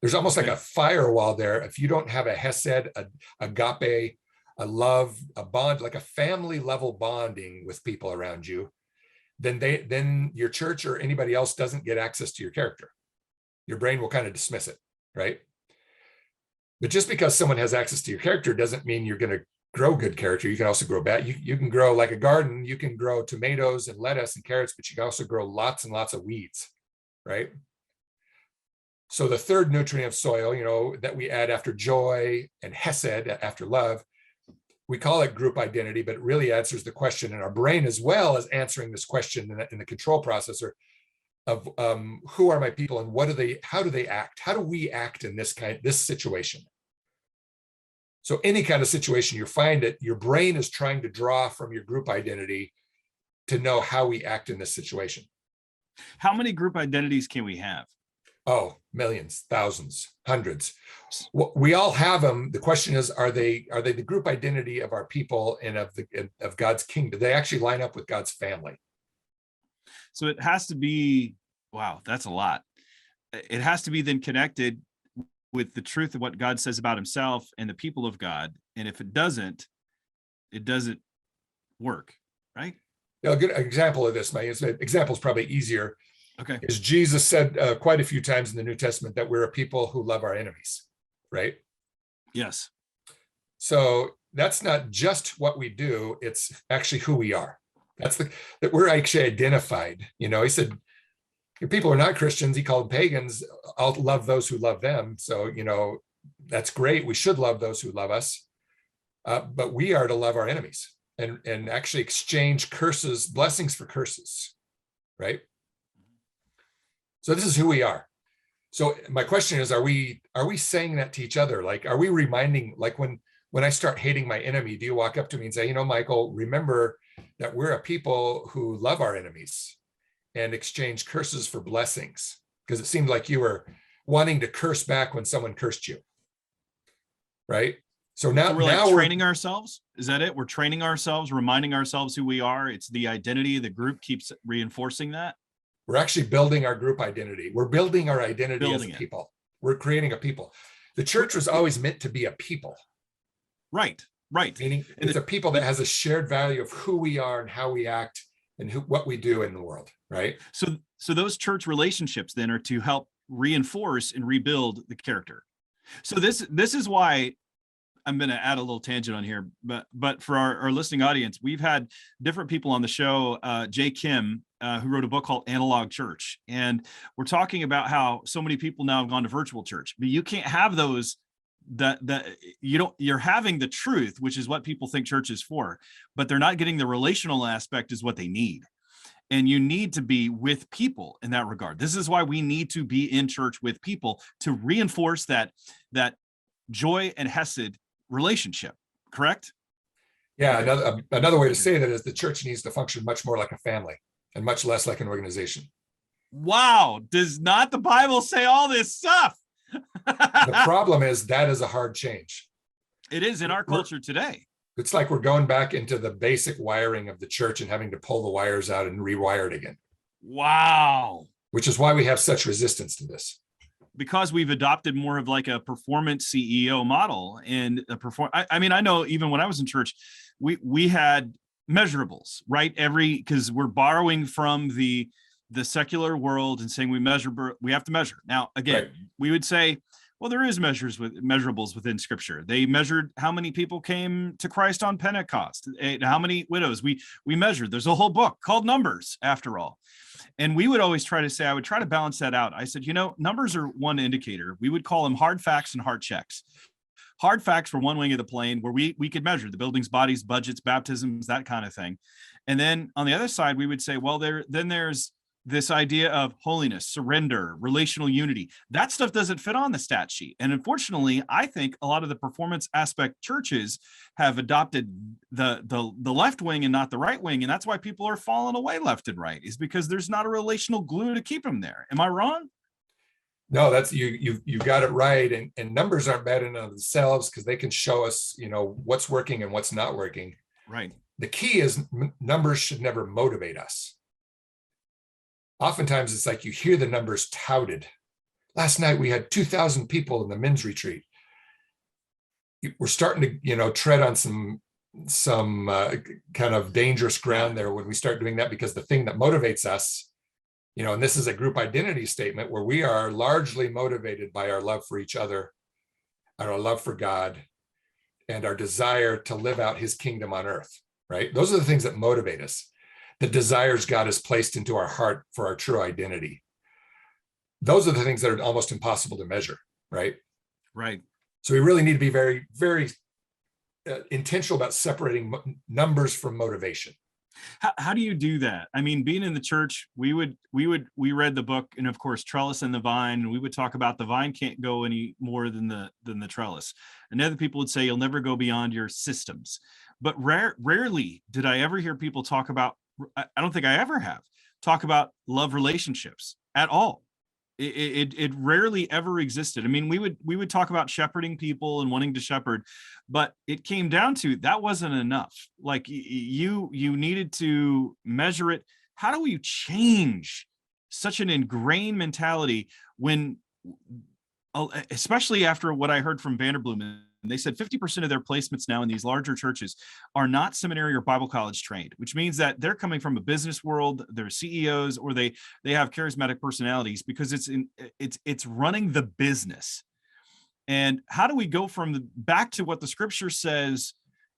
There's almost like a firewall there. If you don't have a hesed, a agape, a love, a bond, like a family level bonding with people around you, then your church or anybody else doesn't get access to your character. Your brain will kind of dismiss it, right? But just because someone has access to your character doesn't mean you're going to grow good character. You can also grow bad. You can grow like a garden. You can grow tomatoes and lettuce and carrots, but you can also grow lots and lots of weeds, right? So the third nutrient of soil, that we add after joy and hesed, after love, we call it group identity, but it really answers the question in our brain as well as answering this question in the control processor of who are my people and how do they act? How do we act in this situation? So any kind of situation you find it, your brain is trying to draw from your group identity to know how we act in this situation. How many group identities can we have? Oh, millions, thousands, hundreds. We all have them. The question is, are they the group identity of our people and of God's kingdom? Do they actually line up with God's family? So it has to be, wow, that's a lot. It has to be then connected with the truth of what God says about himself and the people of God. And if it doesn't work, right? Yeah, a good example of this, my example is probably easier. Okay. Is Jesus said quite a few times in the New Testament that we're a people who love our enemies, right? Yes. So that's not just what we do, it's actually who we are. That we're actually identified. He said, your people are not Christians. He called pagans, I'll love those who love them. So, that's great. We should love those who love us. But we are to love our enemies and actually exchange blessings for curses, right? So this is who we are. So my question is, are we saying that to each other? Like, are we reminding, like when I start hating my enemy, do you walk up to me and say, Michael, remember that we're a people who love our enemies and exchange curses for blessings? Because it seemed like you were wanting to curse back when someone cursed you, right? So now we're training ourselves. Is that it? We're training ourselves, reminding ourselves who we are. It's the identity. The group keeps reinforcing that. We're actually building our group identity. We're building our identity as a people. We're creating a people. The church was always meant to be a people. Right. Meaning it's a people that has a shared value of who we are and how we act and what we do in the world, right? So those church relationships then are to help reinforce and rebuild the character. So this is why I'm going to add a little tangent on here, but for our listening audience, we've had different people on the show. Jay Kim, who wrote a book called Analog Church, and we're talking about how so many people now have gone to virtual church, but you can't have those. You're having the truth, which is what people think church is for, but they're not getting the relational aspect is what they need. And you need to be with people in that regard. This is why we need to be in church with people to reinforce that joy and hesed relationship, correct? Yeah, another way to say that is the church needs to function much more like a family and much less like an organization. Wow, does not the Bible say all this stuff? The problem is that is a hard change. It is in our culture today. It's like we're going back into the basic wiring of the church and having to pull the wires out and rewire it again. Wow. Which is why we have such resistance to this. because we've adopted more of like a performance CEO model and I mean, I know even when I was in church, we had measurables, right? Because we're borrowing from the secular world and saying we have to measure. Now, again, Right. we would say, well, there is measurables within Scripture. They measured how many people came to Christ on Pentecost, how many widows. We measured. There's a whole book called Numbers, after all. And we would always try to say, I would try to balance that out. I said, numbers are one indicator. We would call them hard facts and hard checks. Hard facts were one wing of the plane where we could measure the buildings, bodies, budgets, baptisms, that kind of thing. And then on the other side, we would say, well, there's this idea of holiness, surrender, relational unity. That stuff doesn't fit on the stat sheet. And unfortunately, I think a lot of the performance aspect churches have adopted the left wing and not the right wing. And that's why people are falling away left and right, is because there's not a relational glue to keep them there. Am I wrong? No, that's you've got it right. And numbers aren't bad in and of themselves because they can show us, what's working and what's not working. Right. The key is numbers should never motivate us. Oftentimes it's like you hear the numbers touted. Last night we had 2,000 people in the men's retreat. We're starting to, tread on some kind of dangerous ground there when we start doing that, because the thing that motivates us, and this is a group identity statement where we are largely motivated by our love for each other, and our love for God, and our desire to live out his kingdom on earth, right? Those are the things that motivate us. The desires God has placed into our heart for our true identity. Those are the things that are almost impossible to measure, right? Right. So we really need to be very, very intentional about separating numbers from motivation. How do you do that? I mean, being in the church, we read the book, and of course, Trellis and the Vine, and we would talk about the vine can't go any more than the trellis. And other people would say you'll never go beyond your systems. But rarely did I ever hear people talk about, I don't think I ever have, talk about love relationships at all. It rarely ever existed. I mean, we would talk about shepherding people and wanting to shepherd, but it came down to that wasn't enough. Like you needed to measure it. How do we change such an ingrained mentality when, especially after what I heard from Vanderbloom? They said 50% of their placements now in these larger churches are not seminary or Bible college trained, which means that they're coming from a business world, they're CEOs, or they have charismatic personalities, because it's running the business. And how do we go from back to what the Scripture says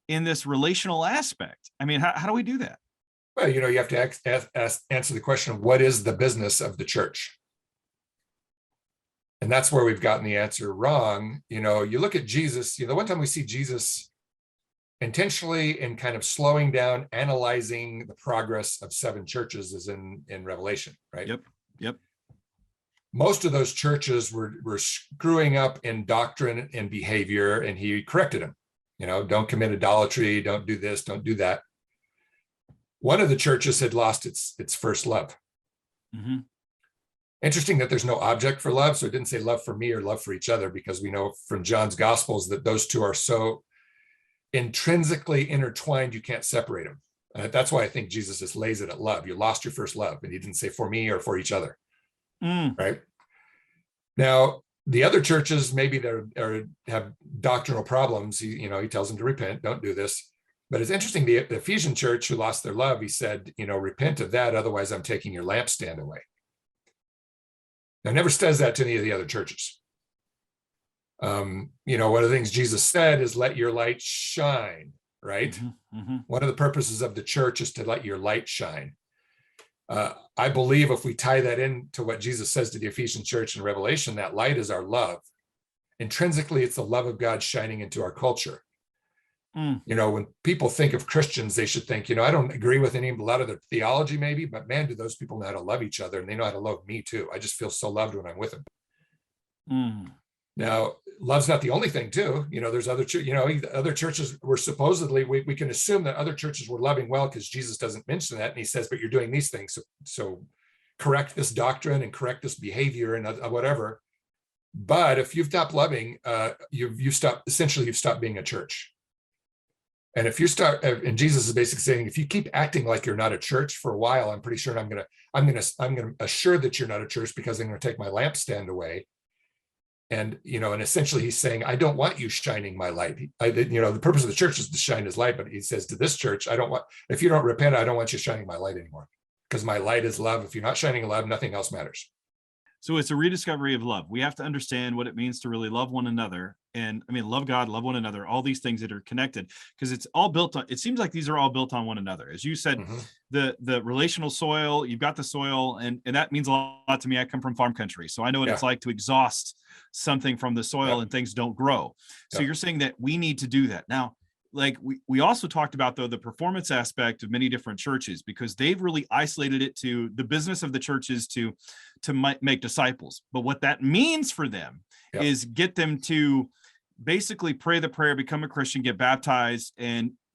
in this relational aspect? I mean, how do we do that? Well, you have to answer the question of what is the business of the church? And that's where we've gotten the answer wrong. You look at Jesus, the one time we see Jesus intentionally and kind of slowing down, analyzing the progress of 7 churches is in Revelation, right? Yep. Most of those churches were screwing up in doctrine and behavior, and he corrected them. Don't commit idolatry, don't do this, don't do that. One of the churches had lost its first love. Mm-hmm. Interesting that there's no object for love. So it didn't say love for me or love for each other, because we know from John's Gospels that those two are so intrinsically intertwined, you can't separate them. That's why I think Jesus just lays it at love. You lost your first love. And he didn't say for me or for each other. Right? Now, the other churches, maybe they have doctrinal problems. He tells them to repent, don't do this. But it's interesting, the Ephesian church who lost their love, he said, repent of that, otherwise I'm taking your lampstand away. Now, never says that to any of the other churches. One of the things Jesus said is let your light shine, right? Mm-hmm, mm-hmm. One of the purposes of the church is to let your light shine. I believe if we tie that into what Jesus says to the Ephesian church in Revelation, that light is our love. Intrinsically, it's the love of God shining into our culture. When people think of Christians, they should think, I don't agree with a lot of their theology maybe, but man, do those people know how to love each other, and they know how to love me too. I just feel so loved when I'm with them. Now, love's not the only thing too. There's other churches were supposedly, we can assume that other churches were loving well because Jesus doesn't mention that. And he says, but you're doing these things. So correct this doctrine and correct this behavior and whatever. But if you've stopped loving, you've stopped being a church. And if you start, and Jesus is basically saying, if you keep acting like you're not a church for a while, I'm pretty sure I'm going to assure that you're not a church, because I'm going to take my lampstand away. And, and essentially he's saying, I don't want you shining my light. The purpose of the church is to shine his light, but he says to this church, if you don't repent, I don't want you shining my light anymore, because my light is love. If you're not shining love, nothing else matters. So it's a rediscovery of love. We have to understand what it means to really love one another. And I mean, love God, love one another, all these things that are connected, because it's all built on, it seems like these are all built on one another. As you said, the relational soil, you've got the soil, and that means a lot to me. I come from farm country, so I know what it's like to exhaust something from the soil and things don't grow. So you're saying that we need to do that. Now, like we also talked about, though, the performance aspect of many different churches, because they've really isolated it to the business of the churches to make disciples. But what that means for them is get them to basically pray the prayer, become a Christian, get baptized.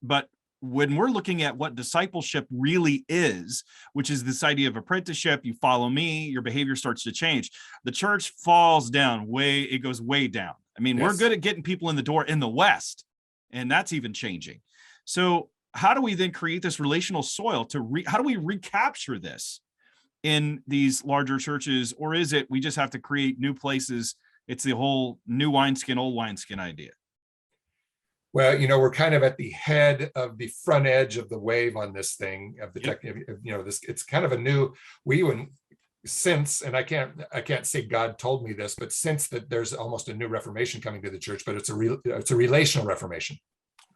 But when we're looking at what discipleship really is, which is this idea of apprenticeship, you follow me, your behavior starts to change. The church falls down it goes way down. I mean, we're good at getting people in the door in the West, and that's even changing. So how do we then create this relational soil how do we recapture this in these larger churches? Or is it, we just have to create new places? It's the whole new wineskin, old wineskin idea. Well, we're kind of at the head of the front edge of the wave on this thing of the it's kind of a new, and I can't say God told me this, but since that there's almost a new reformation coming to the church, but it's a relational reformation.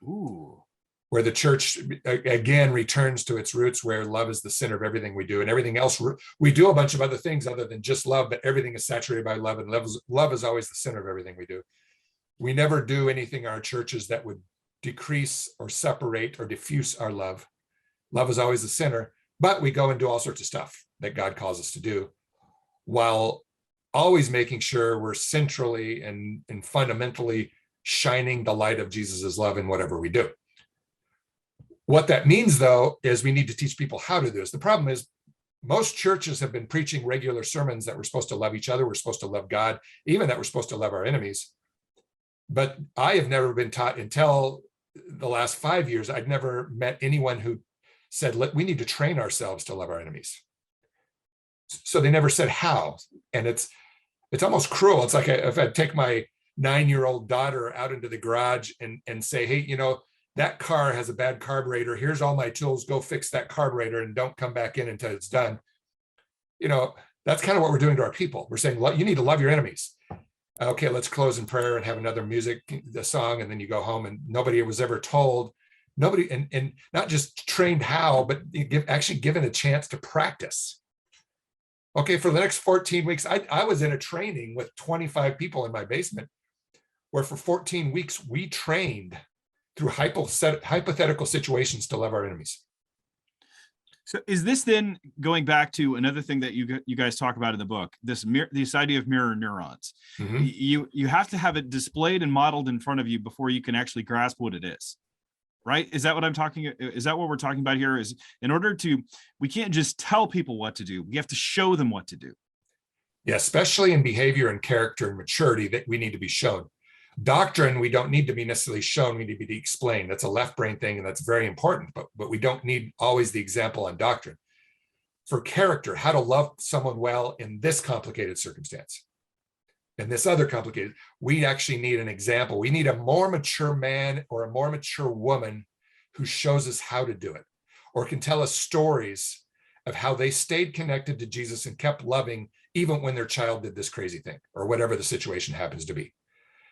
Ooh. Where the church again returns to its roots, where love is the center of everything we do, and everything else we do a bunch of other things other than just love, but everything is saturated by love, and love is always the center of everything we do. We never do anything in our churches that would decrease or separate or diffuse our love. Love is always the center, but we go and do all sorts of stuff that God calls us to do, while always making sure we're centrally and fundamentally shining the light of Jesus's love in whatever we do. What that means, though, is we need to teach people how to do this. The problem is most churches have been preaching regular sermons that we're supposed to love each other, we're supposed to love God, even that we're supposed to love our enemies. But I have never been taught, until the last 5 years, I'd never met anyone who said, we need to train ourselves to love our enemies. So they never said how. And it's almost cruel. It's like if I'd take my 9-year-old daughter out into the garage and say, hey, that car has a bad carburetor. Here's all my tools. Go fix that carburetor and don't come back in until it's done. That's kind of what we're doing to our people. We're saying, you need to love your enemies. Okay, let's close in prayer and have another the song, and then you go home. And nobody was ever told, and not just trained how, but actually given a chance to practice. Okay, for the next 14 weeks, I was in a training with 25 people in my basement, where for 14 weeks we trained through hypothetical situations to love our enemies. So is this then going back to another thing that you guys talk about in the book, this idea of mirror neurons? You have to have it displayed and modeled in front of you before you can actually grasp what it is, right? Is that what we're talking about here? Is in order we can't just tell people what to do. We have to show them what to do. Yeah, especially in behavior and character and maturity, that we need to be shown. Doctrine, we don't need to be necessarily shown, we need to be explained. That's a left brain thing, and that's very important, but we don't need always the example on doctrine. For character, how to love someone well in this complicated circumstance, and this other complicated, we actually need an example. We need a more mature man or a more mature woman who shows us how to do it, or can tell us stories of how they stayed connected to Jesus and kept loving even when their child did this crazy thing, or whatever the situation happens to be.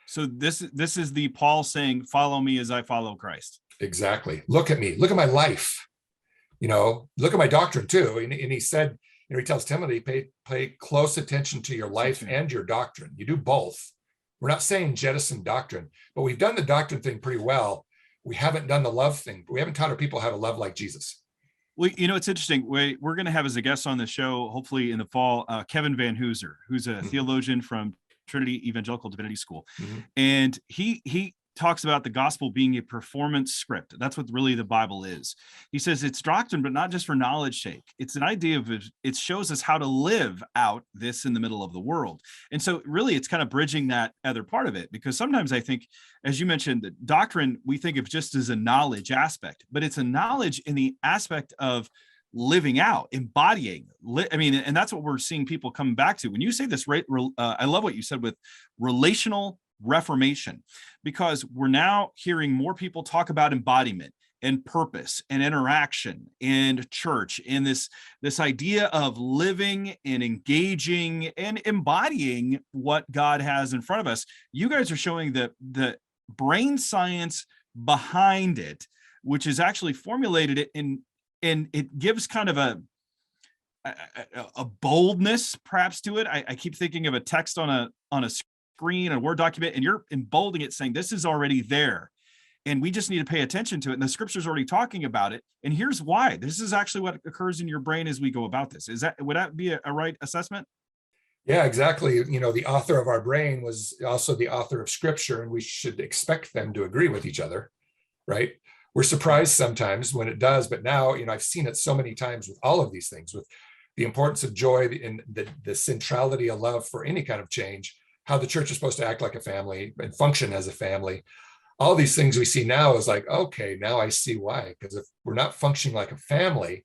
So this is the Paul saying, follow me as I follow Christ. Exactly. Look at me. Look at my life. Look at my doctrine too. And he said, he tells Timothy, pay close attention to your life and your doctrine. You do both. We're not saying jettison doctrine, but we've done the doctrine thing pretty well. We haven't done the love thing. We haven't taught our people how to love like Jesus. Well, it's interesting. We're going to have as a guest on the show, hopefully in the fall, Kevin Van Hooser, who's a theologian from Trinity Evangelical Divinity School. And he talks about the gospel being a performance script. That's what really the Bible is. He says it's doctrine, but not just for knowledge sake. It's an idea of it shows us how to live out this in the middle of the world. And so really it's kind of bridging that other part of it, because sometimes I think, as you mentioned, the doctrine we think of just as a knowledge aspect, but it's a knowledge in the aspect of living out, embodying. I mean, and that's what we're seeing people come back to. When you say this, I love what you said with relational reformation, because we're now hearing more people talk about embodiment and purpose and interaction and church, and this idea of living and engaging and embodying what God has in front of us. You guys are showing the brain science behind it, which is actually formulated it in, and it gives kind of a boldness perhaps to it. I keep thinking of a text on a screen, a Word document, and you're emboldening it, saying this is already there and we just need to pay attention to it. And the scripture's already talking about it. And here's why. This is actually what occurs in your brain as we go about this. Would that be a right assessment? Yeah, exactly. You know, the author of our brain was also the author of scripture, and we should expect them to agree with each other, right? We're surprised sometimes when it does, but now, you know, I've seen it so many times with all of these things, with the importance of joy and the centrality of love for any kind of change, how the church is supposed to act like a family and function as a family. All these things we see now is like, okay, now I see why. Because if we're not functioning like a family,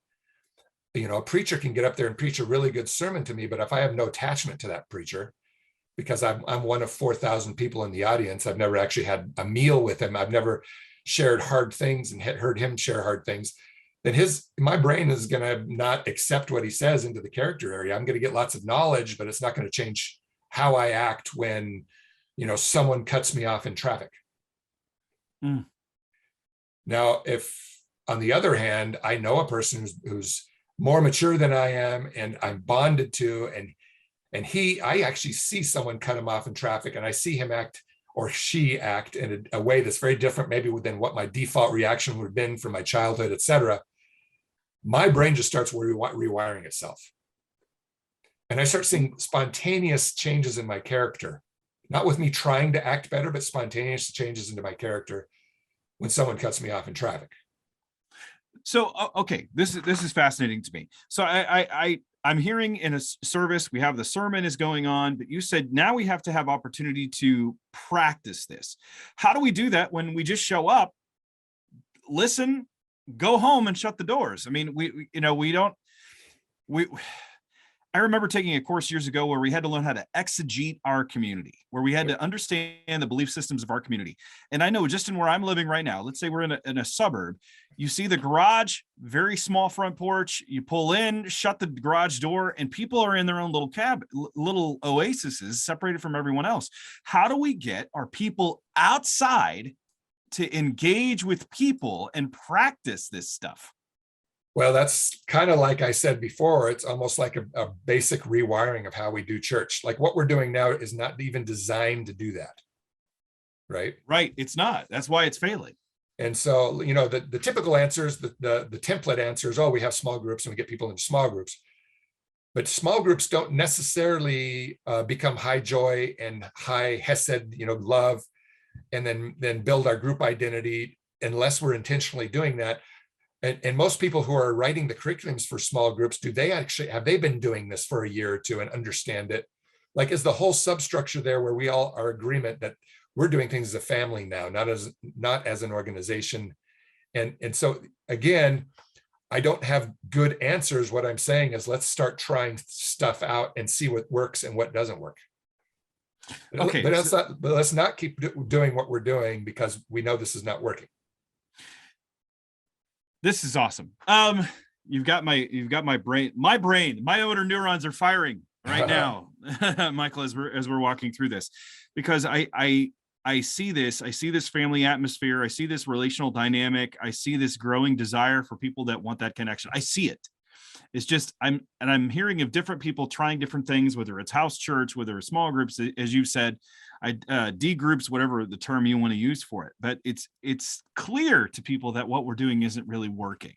you know, a preacher can get up there and preach a really good sermon to me, but if I have no attachment to that preacher, because I'm one of 4,000 people in the audience, I've never actually had a meal with him, I've never shared hard things and heard him share hard things, then my brain is going to not accept what he says into the character area. I'm going to get lots of knowledge, but it's not going to change how I act when, you know, someone cuts me off in traffic. Now, if on the other hand, I know a person who's more mature than I am, and I'm bonded to, and I actually see someone cut him off in traffic, and I see him act or she act in a way that's very different, maybe than what my default reaction would have been from my childhood, etc. My brain just starts rewiring itself. And I start seeing spontaneous changes in my character, not with me trying to act better, but spontaneous changes into my character when someone cuts me off in traffic. So, okay, this is fascinating to me. So I'm hearing in a service, we have the sermon is going on, but you said now we have to have opportunity to practice this. How do we do that when we just show up, listen, go home and shut the doors? I mean, I remember taking a course years ago where we had to learn how to exegete our community, where we had to understand the belief systems of our community. And I know just in where I'm living right now, let's say we're in a suburb, you see the garage, very small front porch, you pull in, shut the garage door, and people are in their own little oases separated from everyone else. How do we get our people outside to engage with people and practice this stuff? Well, that's kind of like I said before, it's almost like a basic rewiring of how we do church. Like what we're doing now is not even designed to do that. Right? Right. It's not. That's why it's failing. And so, you know, the typical answers, the template answers, oh, we have small groups and we get people into small groups. But small groups don't necessarily become high joy and high hesed, you know, love, and then build our group identity unless we're intentionally doing that. And most people who are writing the curriculums for small groups, have they been doing this for a year or two and understand it? Like, is the whole substructure there where we all are agreement that we're doing things as a family now, not as an organization? And so again, I don't have good answers. What I'm saying is let's start trying stuff out and see what works and what doesn't work. Okay. But let's not keep doing what we're doing because we know this is not working. This is awesome. You've got my brain, my motor neurons are firing right now, Michael, as we're walking through this, because I see this family atmosphere. I see this relational dynamic. I see this growing desire for people that want that connection. I see it. It's just, I'm hearing of different people trying different things, whether it's house church, whether it's small groups, as you said, D groups, whatever the term you want to use for it. But it's clear to people that what we're doing isn't really working.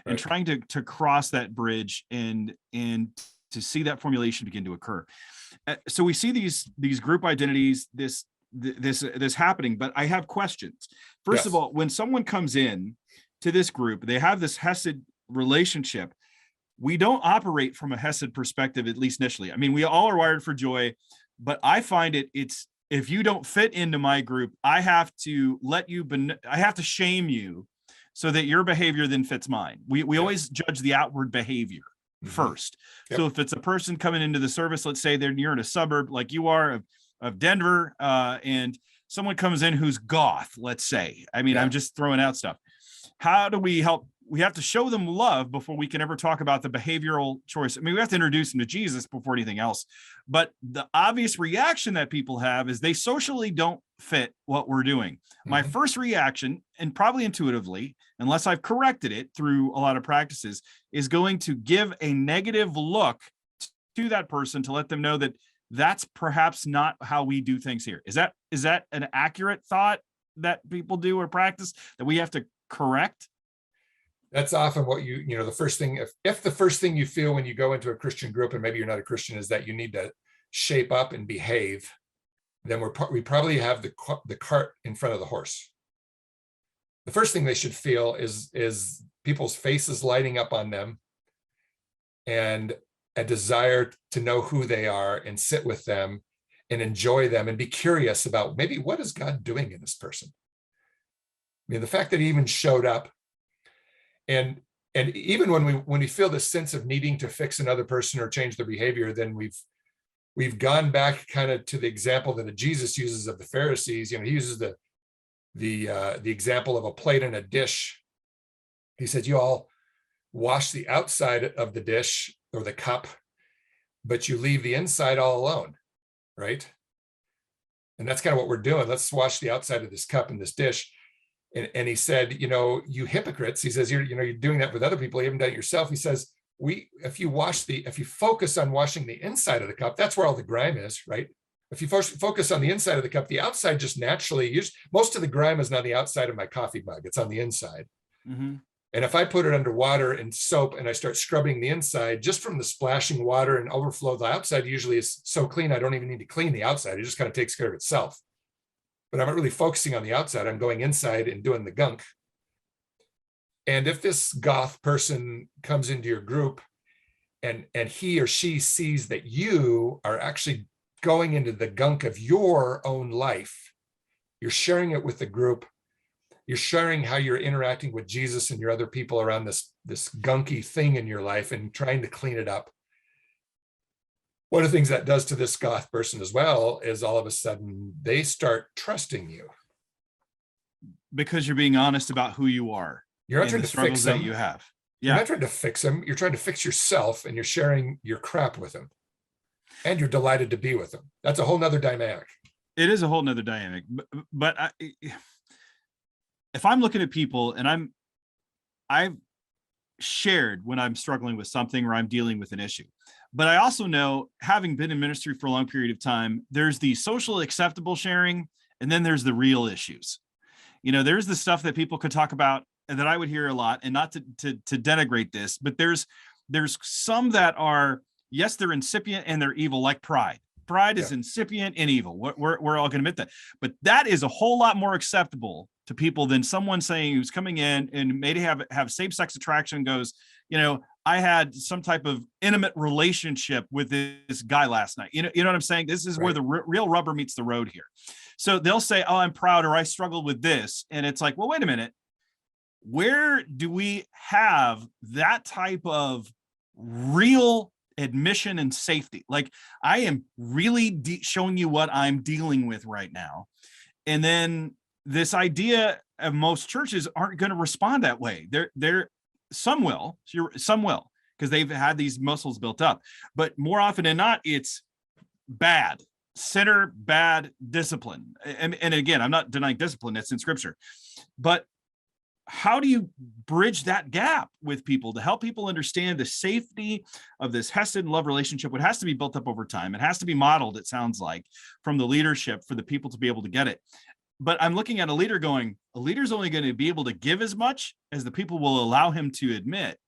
Right. And trying to cross that bridge and to see that formulation begin to occur. So we see these group identities, this happening, but I have questions. First of all, when someone comes in to this group, they have this Hesed relationship. We don't operate from a Hesed perspective, at least initially. I mean, we all are wired for joy, but I find it's if you don't fit into my group, I have to shame you so that your behavior then fits mine. We always judge the outward behavior first. So if it's a person coming into the service, let's say you're in a suburb like you are of Denver, and someone comes in who's goth, let's say. I mean, I'm just throwing out stuff. How do we help? We have to show them love before we can ever talk about the behavioral choice. I mean, we have to introduce them to Jesus before anything else. But the obvious reaction that people have is they socially don't fit what we're doing. My first reaction, and probably intuitively, unless I've corrected it through a lot of practices, is going to give a negative look to that person to let them know that that's perhaps not how we do things here. Is that an accurate thought that people do or practice that we have to correct? That's often what the first thing, if the first thing you feel when you go into a Christian group, and maybe you're not a Christian, is that you need to shape up and behave, then we probably have the cart in front of the horse. The first thing they should feel is people's faces lighting up on them, and a desire to know who they are and sit with them and enjoy them and be curious about maybe what is God doing in this person. I mean, the fact that he even showed up, and even when we feel this sense of needing to fix another person or change their behavior, then we've gone back kind of to the example that Jesus uses of the Pharisees. He uses the example of a plate and a dish. He said, you all wash the outside of the dish or the cup, but you leave the inside all alone, right? And that's kind of what we're doing. Let's wash the outside of this cup and this dish. And he said, you hypocrites, he says, you're doing that with other people. You haven't done it yourself. He says, if you focus on washing the inside of the cup, that's where all the grime is, right? If you focus on the inside of the cup, the outside just naturally, most of the grime is not on the outside of my coffee mug. It's on the inside. And if I put it under water and soap and I start scrubbing the inside, just from the splashing water and overflow, the outside usually is so clean, I don't even need to clean the outside. It just kind of takes care of itself. But I'm not really focusing on the outside. I'm going inside and doing the gunk. And if this goth person comes into your group and he or she sees that you are actually going into the gunk of your own life, you're sharing it with the group, you're sharing how you're interacting with Jesus and your other people around this gunky thing in your life and trying to clean it up. One of the things that does to this goth person as well is all of a sudden they start trusting you. Because you're being honest about who you are. You're not trying to fix them. That you have. You're not trying to fix them. You're trying to fix yourself, and you're sharing your crap with them. And you're delighted to be with them. That's a whole nother dynamic. It is a whole nother dynamic. But if I'm looking at people and I've shared when I'm struggling with something or I'm dealing with an issue. But I also know, having been in ministry for a long period of time, there's the social acceptable sharing, and then there's the real issues. There's the stuff that people could talk about that I would hear a lot, and not to denigrate this, but there's some that are, yes, they're incipient and they're evil, like pride. Pride is incipient and evil. We're all going to admit that. But that is a whole lot more acceptable to people than someone saying who's coming in and maybe have same-sex attraction, goes, I had some type of intimate relationship with this guy last night. You know what I'm saying? This is where the real rubber meets the road here. So they'll say, oh, I'm proud, or I struggled with this. And it's like, well, wait a minute. Where do we have that type of real admission and safety? Like, I am really showing you what I'm dealing with right now. And then this idea of most churches aren't going to respond that way. Some will, because they've had these muscles built up, but more often than not, it's bad discipline. And again, I'm not denying discipline, that's in scripture, but how do you bridge that gap with people to help people understand the safety of this hesed and love relationship? It has to be built up over time. It has to be modeled, it sounds like, from the leadership for the people to be able to get it. But I'm looking at a leader going, a leader's only going to be able to give as much as the people will allow him to admit.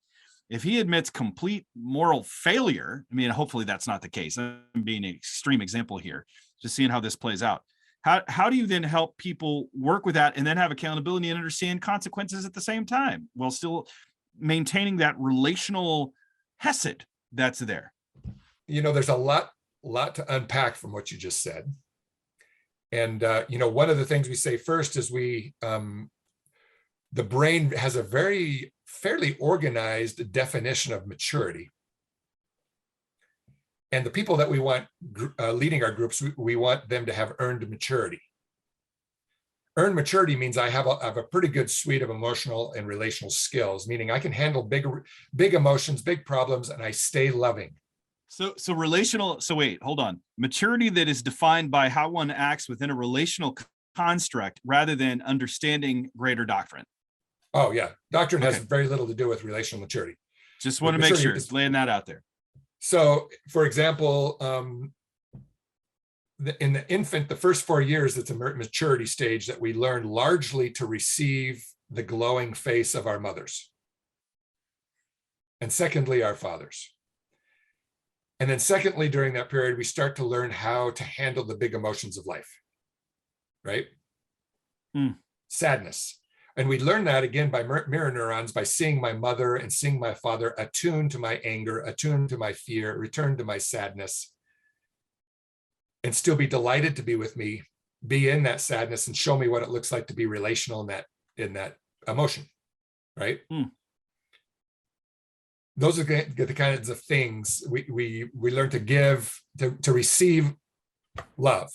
If he admits complete moral failure, I mean, hopefully that's not the case. I'm being an extreme example here, just seeing how this plays out. How do you then help people work with that and then have accountability and understand consequences at the same time while still maintaining that relational hesed that's there? There's a lot to unpack from what you just said. And, one of the things we say first is we the brain has a fairly organized definition of maturity. And the people that we want leading our groups, we want them to have earned maturity. Earned maturity means I have a pretty good suite of emotional and relational skills, meaning I can handle big emotions, big problems, and I stay loving. So wait, hold on. Maturity that is defined by how one acts within a relational construct rather than understanding greater doctrine. Oh yeah. Doctrine has very little to do with relational maturity. Just want to make sure it's laying that out there. So for example, in the infant, the first 4 years, it's a maturity stage that we learn largely to receive the glowing face of our mothers. And secondly, our fathers. And then secondly, during that period, we start to learn how to handle the big emotions of life, right? Sadness. And we learn that again by mirror neurons, by seeing my mother and seeing my father attuned to my anger, attuned to my fear, return to my sadness, and still be delighted to be with me, be in that sadness, and show me what it looks like to be relational in that emotion, right? Those are the kinds of things we learn to give, to receive love.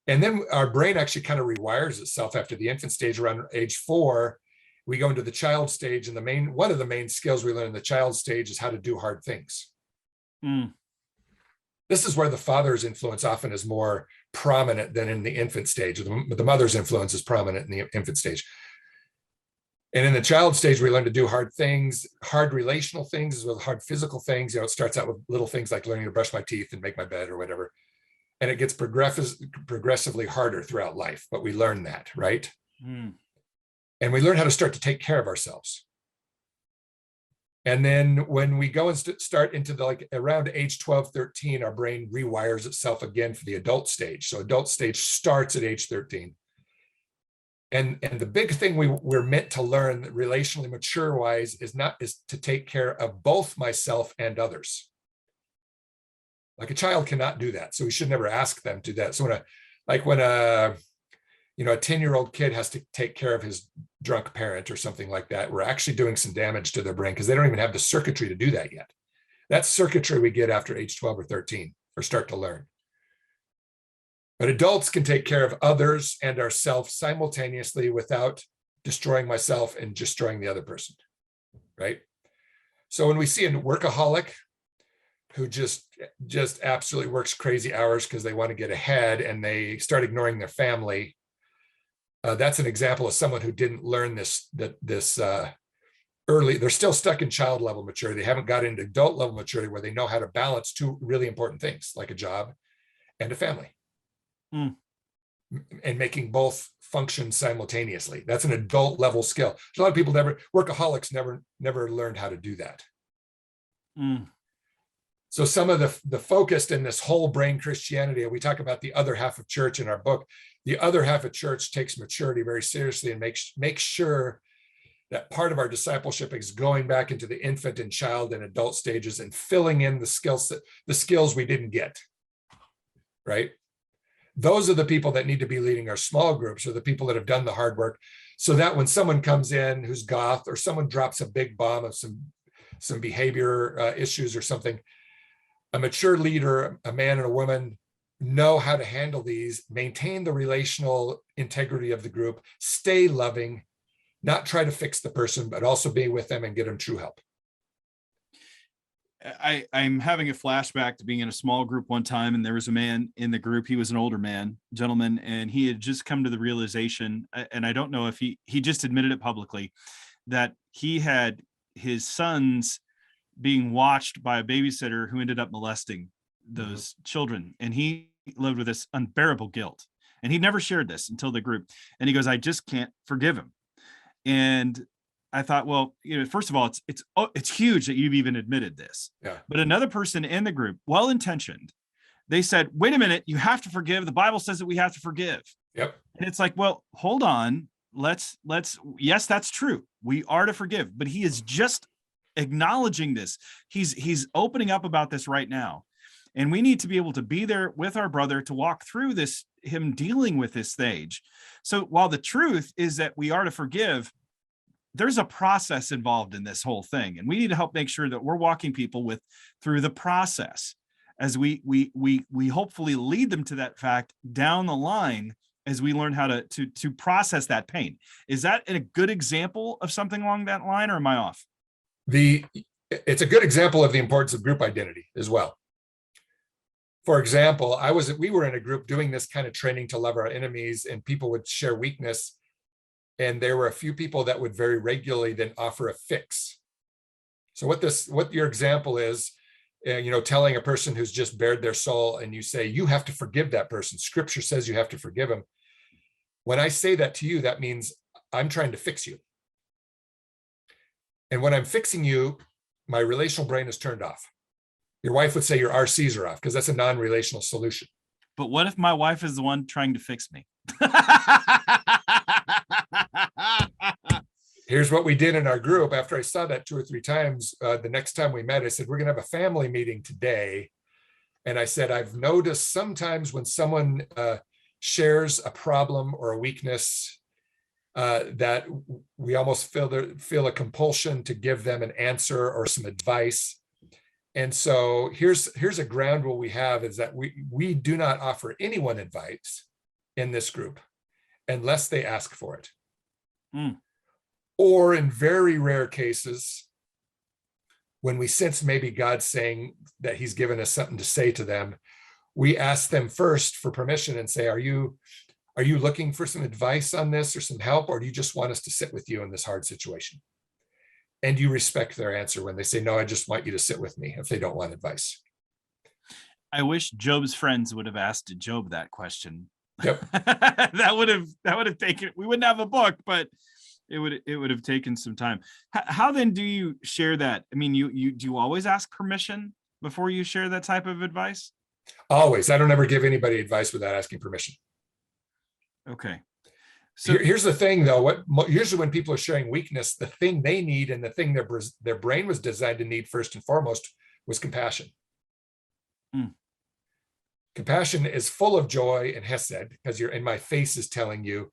And then our brain actually kind of rewires itself after the infant stage. Around age 4, we go into the child stage, and one of the main skills we learn in the child stage is how to do hard things. This is where the father's influence often is more prominent than in the infant stage. The mother's influence is prominent in the infant stage. And in the child stage, we learn to do hard things, hard relational things, as well as hard physical things. It starts out with little things like learning to brush my teeth and make my bed or whatever. And it gets progressively harder throughout life, but we learn that, right? And we learn how to start to take care of ourselves. And then when we go and start into around age 12, 13, our brain rewires itself again for the adult stage. So adult stage starts at age 13. And the big thing we're meant to learn relationally mature wise is to take care of both myself and others. Like a child cannot do that. So we should never ask them to do that. So when a 10-year-old kid has to take care of his drunk parent or something like that, we're actually doing some damage to their brain because they don't even have the circuitry to do that yet. That's circuitry we get after age 12 or 13 or start to learn. But adults can take care of others and ourselves simultaneously without destroying myself and destroying the other person, right? So when we see a workaholic who just absolutely works crazy hours because they want to get ahead and they start ignoring their family, that's an example of someone who didn't learn this early. They're still stuck in child level maturity. They haven't got into adult level maturity where they know how to balance two really important things like a job and a family. And making both function simultaneously. That's an adult level skill. A lot of people workaholics never learned how to do that. So some of the focus in this whole brain Christianity, we talk about the other half of church in our book. The other half of church takes maturity very seriously and makes sure that part of our discipleship is going back into the infant and child and adult stages and filling in the skills we didn't get, right? Those are the people that need to be leading our small groups, or the people that have done the hard work, so that when someone comes in who's goth, or someone drops a big bomb of some behavior issues or something, a mature leader, a man and a woman, know how to handle these, maintain the relational integrity of the group, stay loving, not try to fix the person, but also be with them and get them true help. I'm having a flashback to being in a small group one time, and there was a man in the group. He was an older gentleman, and he had just come to the realization, and I don't know if he just admitted it publicly, that he had his sons being watched by a babysitter who ended up molesting those children. And he lived with this unbearable guilt. And he never shared this until the group. And he goes, I just can't forgive him. And I thought, well, first of all, it's huge that you've even admitted this. Yeah. But another person in the group, well-intentioned, they said, wait a minute, you have to forgive. The Bible says that we have to forgive. Yep. And it's like, well, hold on. Yes, that's true. We are to forgive, but he is just acknowledging this. He's opening up about this right now. And we need to be able to be there with our brother to walk through this him dealing with this stage. So while the truth is that we are to forgive, there's a process involved in this whole thing, and we need to help make sure that we're walking people through the process as we hopefully lead them to that fact down the line as we learn how to process that pain. Is that a good example of something along that line, or am I off? It's a good example of the importance of group identity as well. For example, we were in a group doing this kind of training to love our enemies, and people would share weakness. And there were a few people that would very regularly then offer a fix. So what your example is, telling a person who's just bared their soul, and you say, you have to forgive that person. Scripture says you have to forgive them. When I say that to you, that means I'm trying to fix you. And when I'm fixing you, my relational brain is turned off. Your wife would say your RCs are off because that's a non-relational solution. But what if my wife is the one trying to fix me? Here's what we did in our group. After I saw that 2 or 3 times, the next time we met, I said, we're going to have a family meeting today. And I said, I've noticed sometimes when someone shares a problem or a weakness, that we almost feel a compulsion to give them an answer or some advice. And so here's a ground rule we have, is that we do not offer anyone advice in this group unless they ask for it. Or in very rare cases, when we sense maybe God saying that he's given us something to say to them, we ask them first for permission and say, are you looking for some advice on this or some help, or do you just want us to sit with you in this hard situation? And you respect their answer when they say, no, I just want you to sit with me, if they don't want advice. I wish Job's friends would have asked Job that question. Yep. that would have taken, we wouldn't have a book, but it would have taken some time. How then do you share that? I mean, do you always ask permission before you share that type of advice? Always. I don't ever give anybody advice without asking permission. Okay. So here's the thing, though. Usually when people are sharing weakness, the thing they need and the thing their brain was designed to need first and foremost was compassion. Compassion is full of joy and hesed, because my face is telling you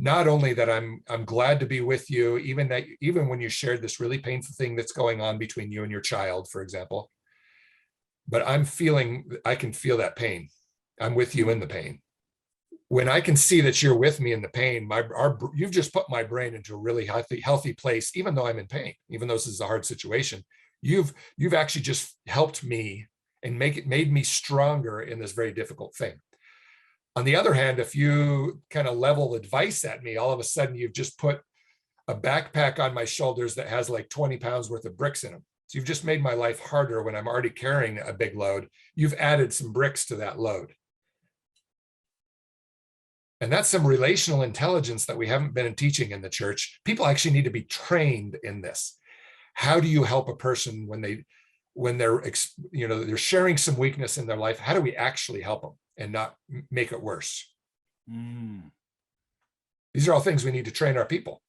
not only that I'm glad to be with you, even when you shared this really painful thing that's going on between you and your child, for example, but I can feel that pain. I'm with you in the pain. When I can see that you're with me in the pain, you've just put my brain into a really healthy place, even though I'm in pain, even though this is a hard situation. You've actually just helped me and made me stronger in this very difficult thing. On the other hand, if you kind of level advice at me, all of a sudden you've just put a backpack on my shoulders that has like 20 pounds worth of bricks in them. So you've just made my life harder when I'm already carrying a big load. You've added some bricks to that load. And that's some relational intelligence that we haven't been teaching in the church. People actually need to be trained in this. How do you help a person when they're sharing some weakness in their life? How do we actually help them and not make it worse? These are all things we need to train our people.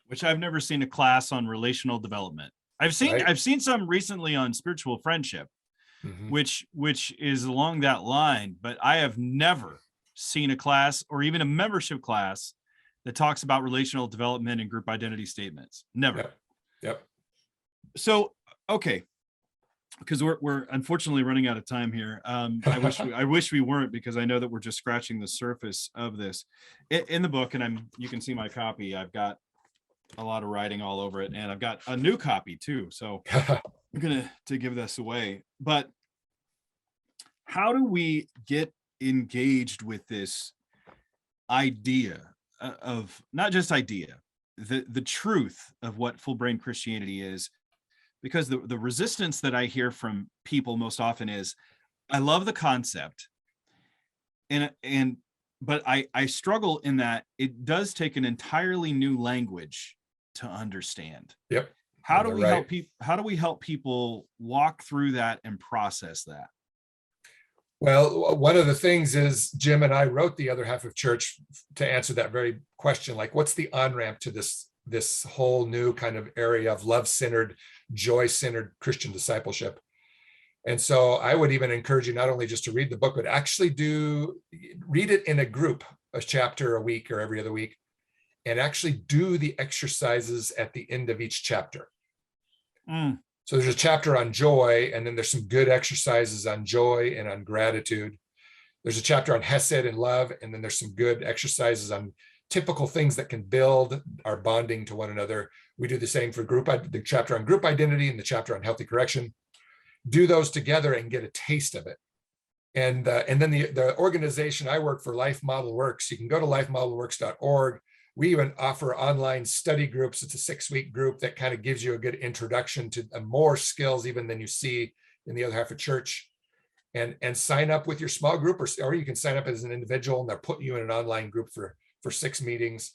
Which I've never seen a class on relational development. I've seen some recently on spiritual friendship, which is along that line, but I have never seen a class or even a membership class that talks about relational development and group identity statements. Never. Yep. So, okay, because we're unfortunately running out of time here. I wish we weren't, because I know that we're just scratching the surface of this. In the book, and you can see my copy, I've got a lot of writing all over it, and I've got a new copy too. So I'm gonna give this away. But how do we get engaged with this idea of, not just idea, the truth of what full brain Christianity is? Because the resistance that I hear from people most often is, I love the concept, but I struggle in that it does take an entirely new language to understand. Yep. How do we help people walk through that and process that? Well, one of the things is Jim and I wrote The Other Half of Church to answer that very question, like, what's the on-ramp to this whole new kind of area of love-centered, joy-centered Christian discipleship? And so I would even encourage you not only just to read the book, but actually read it in a group, a chapter a week or every other week, and actually do the exercises at the end of each chapter. So there's a chapter on joy, and then there's some good exercises on joy and on gratitude. There's a chapter on hesed and love, and then there's some good exercises on typical things that can build our bonding to one another. We do the same for the chapter on group identity and the chapter on healthy correction. Do those together and get a taste of it. And then the organization I work for, Life Model Works, you can go to lifemodelworks.org. We even offer online study groups. It's a 6-week group that kind of gives you a good introduction to more skills even than you see in the other half of church. And sign up with your small group, or you can sign up as an individual, and they're putting you in an online group for 6 meetings.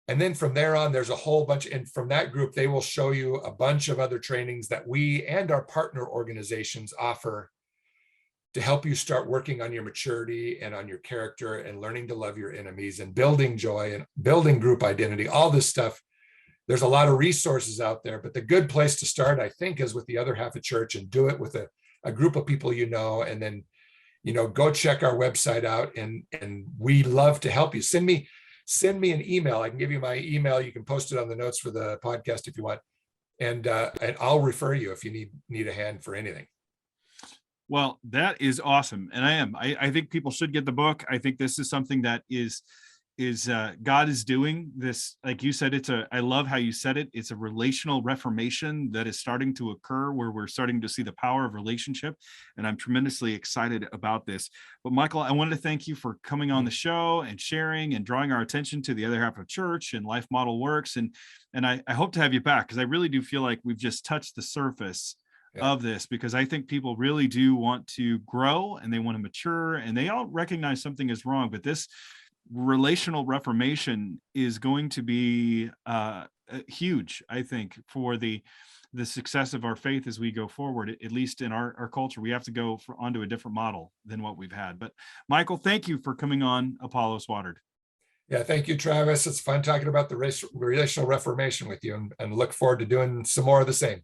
And then from there on, there's a whole bunch, and from that group, they will show you a bunch of other trainings that we and our partner organizations offer to help you start working on your maturity and on your character and learning to love your enemies and building joy and building group identity, all this stuff. There's a lot of resources out there, but the good place to start, I think, is with the other half of church, and do it with a group of people you know, and then, go check our website out, and we love to help you. Send me an email. I can give you my email. You can post it on the notes for the podcast if you want. And I'll refer you if you need a hand for anything. Well, that is awesome. And I think people should get the book. I think this is something that is God is doing this. Like you said, I love how you said it. It's a relational reformation that is starting to occur, where we're starting to see the power of relationship. And I'm tremendously excited about this. But Michael, I wanted to thank you for coming on the show and sharing and drawing our attention to the other half of church and Life Model Works. And I hope to have you back, because I really do feel like we've just touched the surface of this, because I think people really do want to grow and they want to mature, and they all recognize something is wrong. But this relational reformation is going to be huge, I think, for the success of our faith as we go forward. At least in our culture, we have to go onto a different model than what we've had. But Michael, thank you for coming on Apollos Watered. Yeah, thank you, Travis. It's fun talking about the relational reformation with you, and look forward to doing some more of the same.